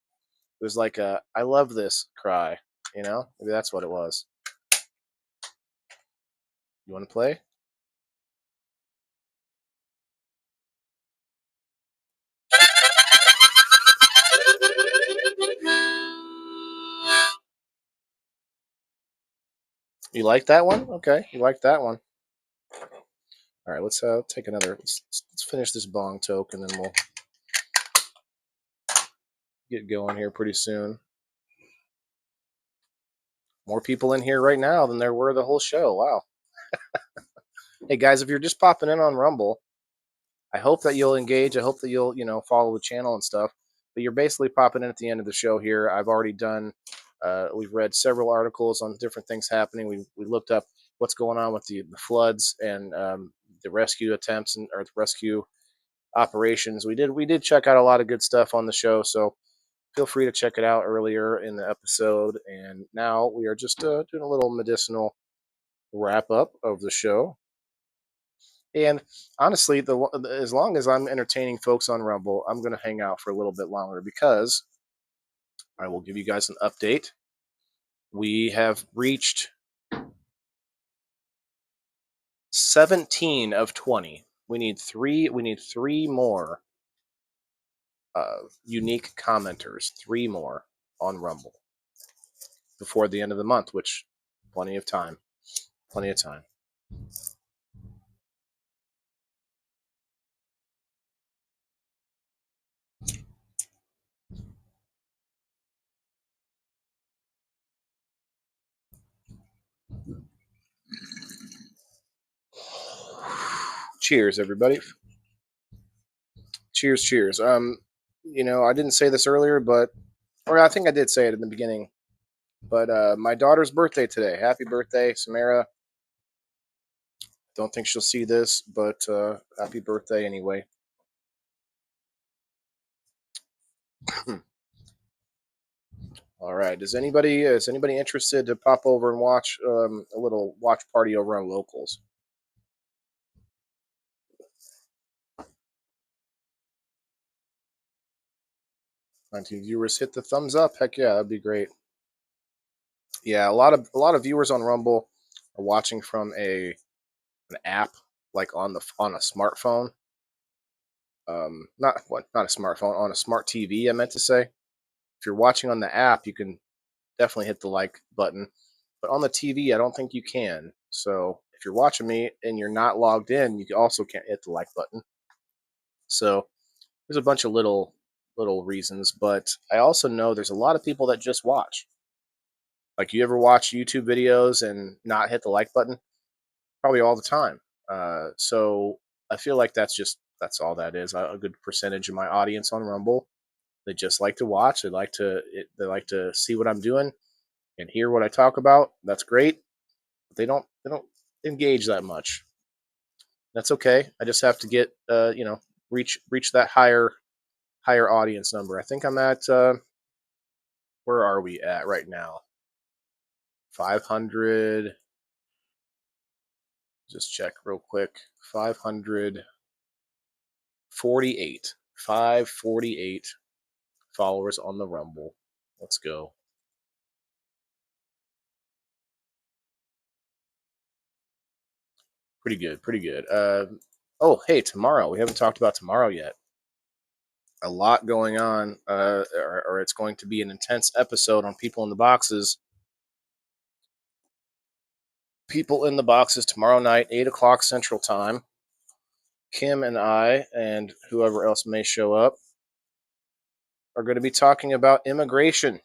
I love this cry. Maybe that's what it was. You want to play? You like that one? Okay, you like that one. All right, let's take another. Let's finish this bong toke, and then we'll get going here pretty soon. More people in here right now than there were the whole show. Wow. Hey guys, if you're just popping in on Rumble, I hope that you'll engage. I hope that you'll follow the channel and stuff. But you're basically popping in at the end of the show here. I've already done. We've read several articles on different things happening. We looked up what's going on with the floods and the rescue attempts or the rescue operations. We did check out a lot of good stuff on the show, so feel free to check it out earlier in the episode. And now we are just doing a little medicinal wrap up of the show. And honestly, as long as I'm entertaining folks on Rumble, I'm going to hang out for a little bit longer because I will give you guys an update. We have reached 17 of 20. We need three more unique commenters, 3 more on Rumble before the end of the month, which plenty of time. Cheers, everybody. Cheers. I didn't say this earlier, or I think I did say it in the beginning, but my daughter's birthday today. Happy birthday, Samara. Don't think she'll see this, but happy birthday anyway. All right. Is anybody interested to pop over and watch a little watch party over on Locals? 19 viewers, hit the thumbs up. Heck yeah, that'd be great. Yeah, a lot of viewers on Rumble watching from an app like on a smartphone, not a smartphone, on a smart TV, I meant to say. If you're watching on the app, you can definitely hit the like button, but on the TV, I don't think you can. So if you're watching me and you're not logged in, you also can't hit the like button. So there's a bunch of little reasons, but I also know there's a lot of people that just watch. Like, you ever watch YouTube videos and not hit the like button? Probably all the time. So I feel like that's all that is. A good percentage of my audience on Rumble, they just like to watch. They like to see what I'm doing and hear what I talk about. That's great. But they don't engage that much. That's okay. I just have to get reach that higher audience number. I think I'm at where are we at right now? 500. Just check real quick. 548. 548 followers on the Rumble. Let's go. Pretty good. Pretty good. Oh, hey, tomorrow. We haven't talked about tomorrow yet. A lot going on, or it's going to be an intense episode on People in the Boxes. People in the Boxes tomorrow night, 8 o'clock Central Time. Kim and I, and whoever else may show up, are going to be talking about immigration.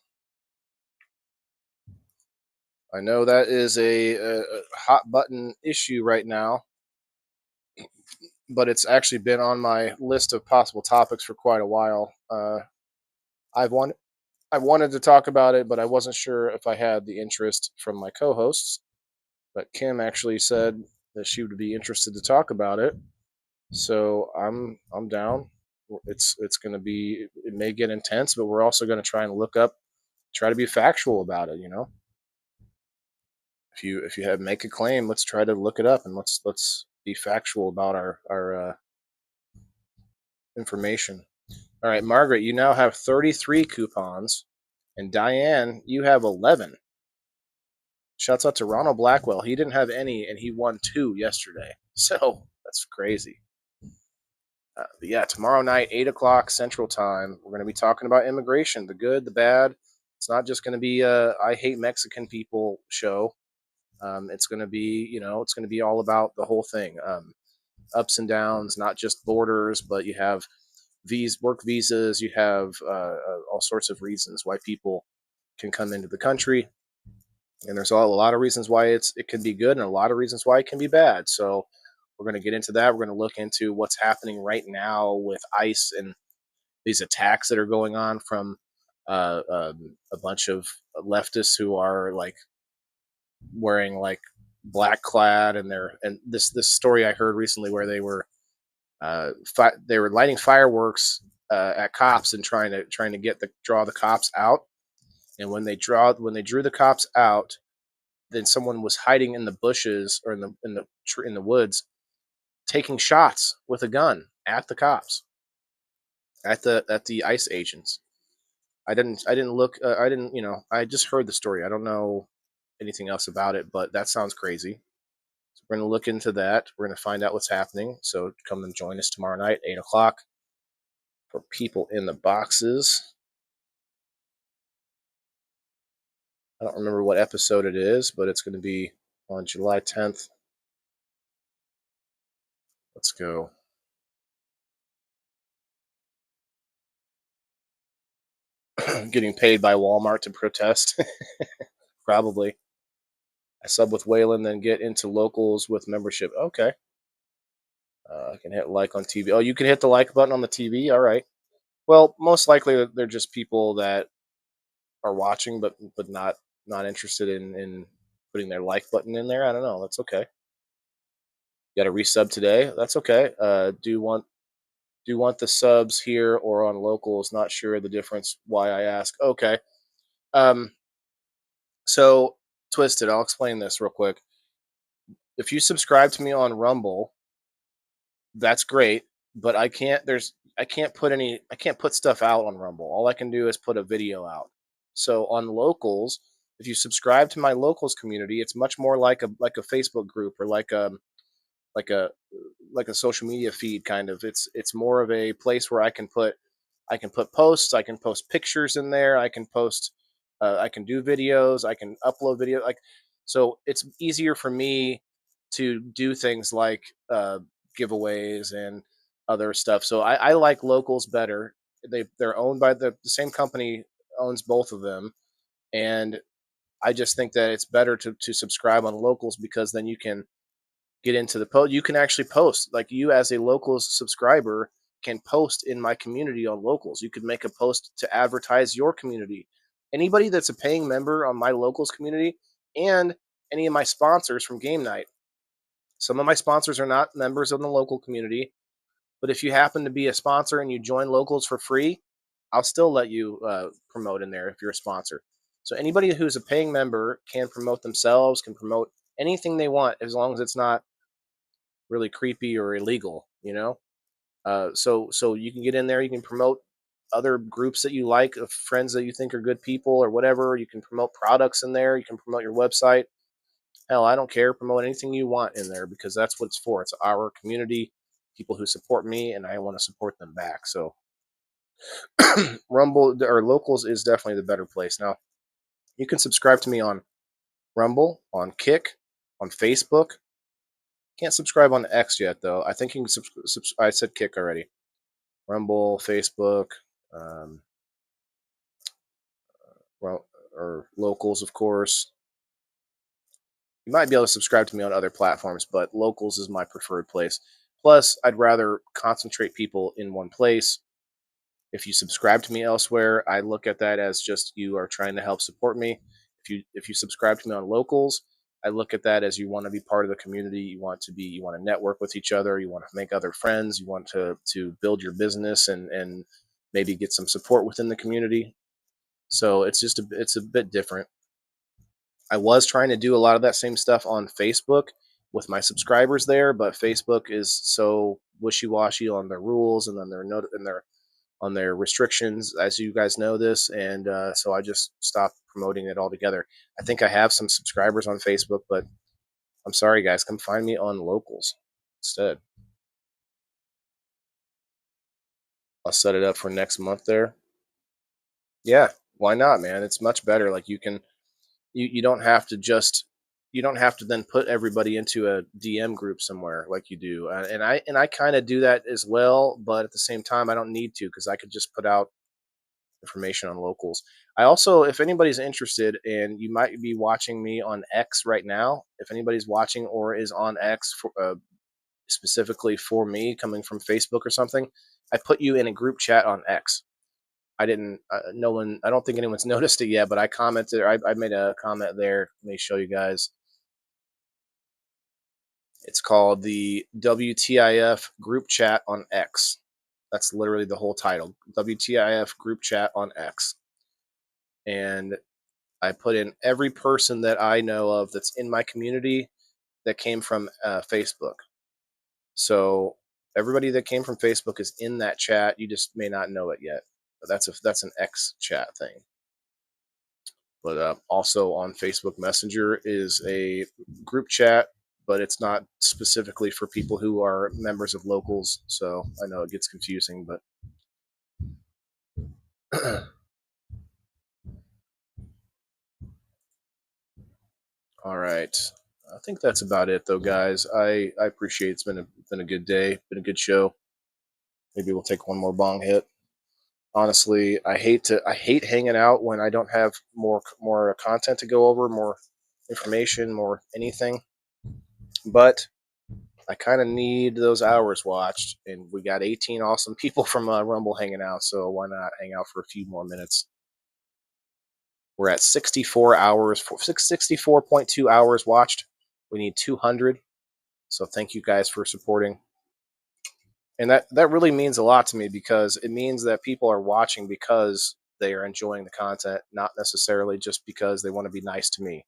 I know that is a hot button issue right now, but it's actually been on my list of possible topics for quite a while. I've wanted I wanted to talk about it, but I wasn't sure if I had the interest from my co-hosts. But Kim actually said that she would be interested to talk about it, so I'm down. It's going to be, it may get intense, but we're also going to try and try to be factual about it. If you have make a claim, let's try to look it up and let's be factual about our information. All right, Margaret, you now have 33 coupons, and Diane, you have 11. Shouts out to Ronald Blackwell. He didn't have any, and he won 2 yesterday. So that's crazy. But yeah, tomorrow night, 8 o'clock Central Time, we're going to be talking about immigration, the good, the bad. It's not just going to be a I hate Mexican people show. It's going to be, it's going to be all about the whole thing. Ups and downs, not just borders, but you have work visas, you have all sorts of reasons why people can come into the country. And there's a lot of reasons why it can be good and a lot of reasons why it can be bad. So we're going to get into that. We're going to look into what's happening right now with ICE and these attacks that are going on from a bunch of leftists who are like wearing like black clad, and this story I heard recently where they were lighting fireworks at cops and trying to draw the cops out. And when they drew the cops out, then someone was hiding in the bushes or in the woods, taking shots with a gun at the cops, at the ICE agents. I didn't look. I just heard the story. I don't know anything else about it, but that sounds crazy. So we're going to look into that. We're going to find out what's happening. So come and join us tomorrow night, 8 o'clock, for People in the Boxes. I don't remember what episode it is, but it's going to be on July 10th. Let's go. Getting paid by Walmart to protest. Probably. I sub with Waylon, then get into locals with membership. Okay. I can hit like on TV. Oh, you can hit the like button on the TV? All right. Well, most likely they're just people that are watching but not interested in putting their like button in there. I don't know. That's okay. You got to resub today. That's okay. Do you want the subs here or on locals? Not sure the difference. Why I ask. Okay. So Twisted, I'll explain this real quick. If you subscribe to me on Rumble, that's great, but I can't put stuff out on Rumble. All I can do is put a video out. So on locals, If you subscribe to my locals community, it's much more like a Facebook group or like a like a social media feed kind of. It's more of a place where I can put posts, I can post pictures in there, I can post I can do videos, I can upload video like so it's easier for me to do things like giveaways and other stuff. So I like locals better. They're owned by the same company owns both of them, and I just think that it's better to subscribe on locals because then you can get into the post. You can actually post like you as a locals subscriber can post in my community on locals. You could make a post to advertise your community. Anybody that's a paying member on my locals community and any of my sponsors from game night. Some of my sponsors are not members of the local community, but if you happen to be a sponsor and you join locals for free, I'll still let you promote in there if you're a sponsor. So anybody who's a paying member can promote themselves, can promote anything they want as long as it's not really creepy or illegal, you know. So you can get in there, you can promote other groups that you like, of friends that you think are good people or whatever. You can promote products in there. You can promote your website. Hell, I don't care. Promote anything you want in there because that's what it's for. It's our community, people who support me, and I want to support them back. So Rumble or Locals is definitely the better place. Now you can subscribe to me on Rumble, on Kick, on Facebook. Can't subscribe on X yet, though. I think you can I said Kick already. Rumble, Facebook, um, well, or Locals, of course. You might be able to subscribe to me on other platforms, but Locals is my preferred place. Plus, I'd rather concentrate people in one place. If you subscribe to me elsewhere, I look at that as just you are trying to help support me. If you subscribe to me on Locals, I look at that as you want to be part of the community. You want to network with each other. You want to make other friends. You want to build your business and maybe get some support within the community. So it's a bit different. I was trying to do a lot of that same stuff on Facebook with my subscribers there, but Facebook is so wishy-washy on their rules and then their on their restrictions, as you guys know this, and so I just stopped promoting it altogether. I think I have some subscribers on Facebook, but I'm sorry, guys. Come find me on Locals instead. I'll set it up for next month there. Yeah, why not, man? It's much better. Like you don't have to just you don't have to then put everybody into a DM group somewhere like you do. And I kind of do that as well, but at the same time, I don't need to because I could just put out information on locals. I also, if anybody's interested, and you might be watching me on X right now, if anybody's watching or is on X for, specifically for me, coming from Facebook or something, I put you in a group chat on X. I didn't, no one, I don't think anyone's noticed it yet, but I commented, I made a comment there. Let me show you guys. It's called the WTIF group chat on X. That's literally the whole title. WTIF group chat on X. And I put in every person that I know of that's in my community that came from Facebook. So everybody that came from Facebook is in that chat. You just may not know it yet. But that's an X chat thing. But also on Facebook Messenger is a group chat, but it's not specifically for people who are members of locals. So I know it gets confusing, but all right. I think that's about it, though, guys. I appreciate it's been a good day, been a good show. Maybe we'll take one more bong hit. Honestly, I hate hanging out when I don't have more content to go over, more information, more anything. But I kind of need those hours watched, and we got 18 awesome people from Rumble hanging out, so why not hang out for a few more minutes? We're at 64 hours, 64.2 hours watched. We need 200, so thank you guys for supporting. And that really means a lot to me because it means that people are watching because they are enjoying the content, not necessarily just because they want to be nice to me.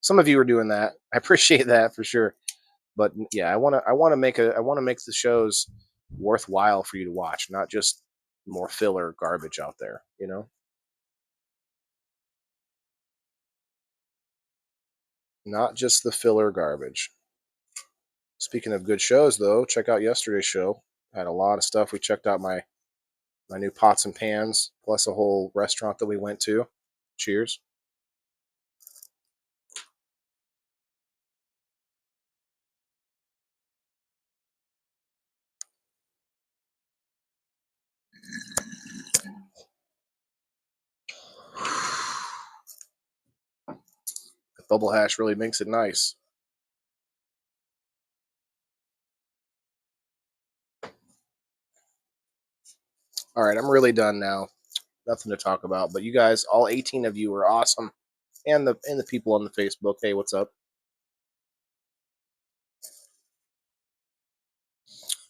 Some of you are doing that. I appreciate that for sure. But yeah, I want to make the shows worthwhile for you to watch, not just more filler garbage out there, you know? Not just the filler garbage. Speaking of good shows, though, check out yesterday's show. Had a lot of stuff. We checked out my new pots and pans, plus a whole restaurant that we went to. Cheers. The bubble hash really makes it nice. All right, I'm really done now. Nothing to talk about. But you guys, all 18 of you, are awesome, and the people on the Facebook. Hey, what's up?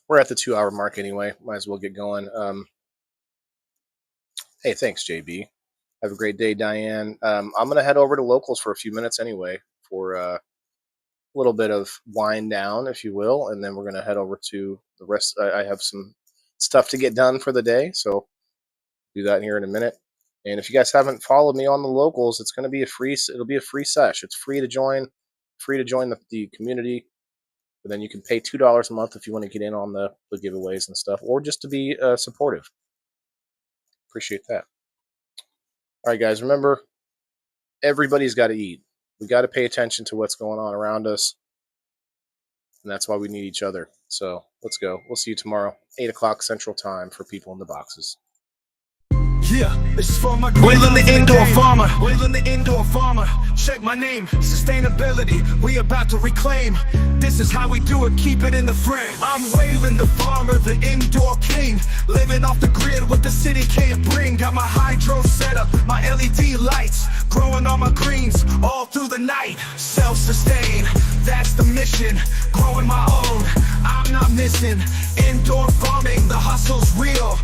We're at the 2-hour mark anyway. Might as well get going. Hey, thanks, JB. Have a great day, Diane. I'm gonna head over to locals for a few minutes anyway for a little bit of wind down, if you will, and then we're gonna head over to the rest. I have some stuff to get done for the day, so do that here in a minute. And if you guys haven't followed me on the locals, it's going to be it'll be a free sesh. It's free to join, the community. But then you can pay $2 a month if you want to get in on the giveaways and stuff, or just to be supportive. Appreciate that. All right, guys, remember, everybody's got to eat. We got to pay attention to what's going on around us, and that's why we need each other. So let's go. We'll see you tomorrow, 8 o'clock Central Time, for people in the boxes. Yeah, this is for my Waylon the indoor farmer. Waylon the indoor farmer. Check my name, sustainability. We about to reclaim. This is how we do it, keep it in the frame. I'm Waylon the farmer, the indoor king. Living off the grid, what the city can't bring. Got my hydro set up, my LED lights. Growing all my greens, all through the night. Self-sustain, that's the mission. Growing my own, I'm not missing. Indoor farming, the hustle's real.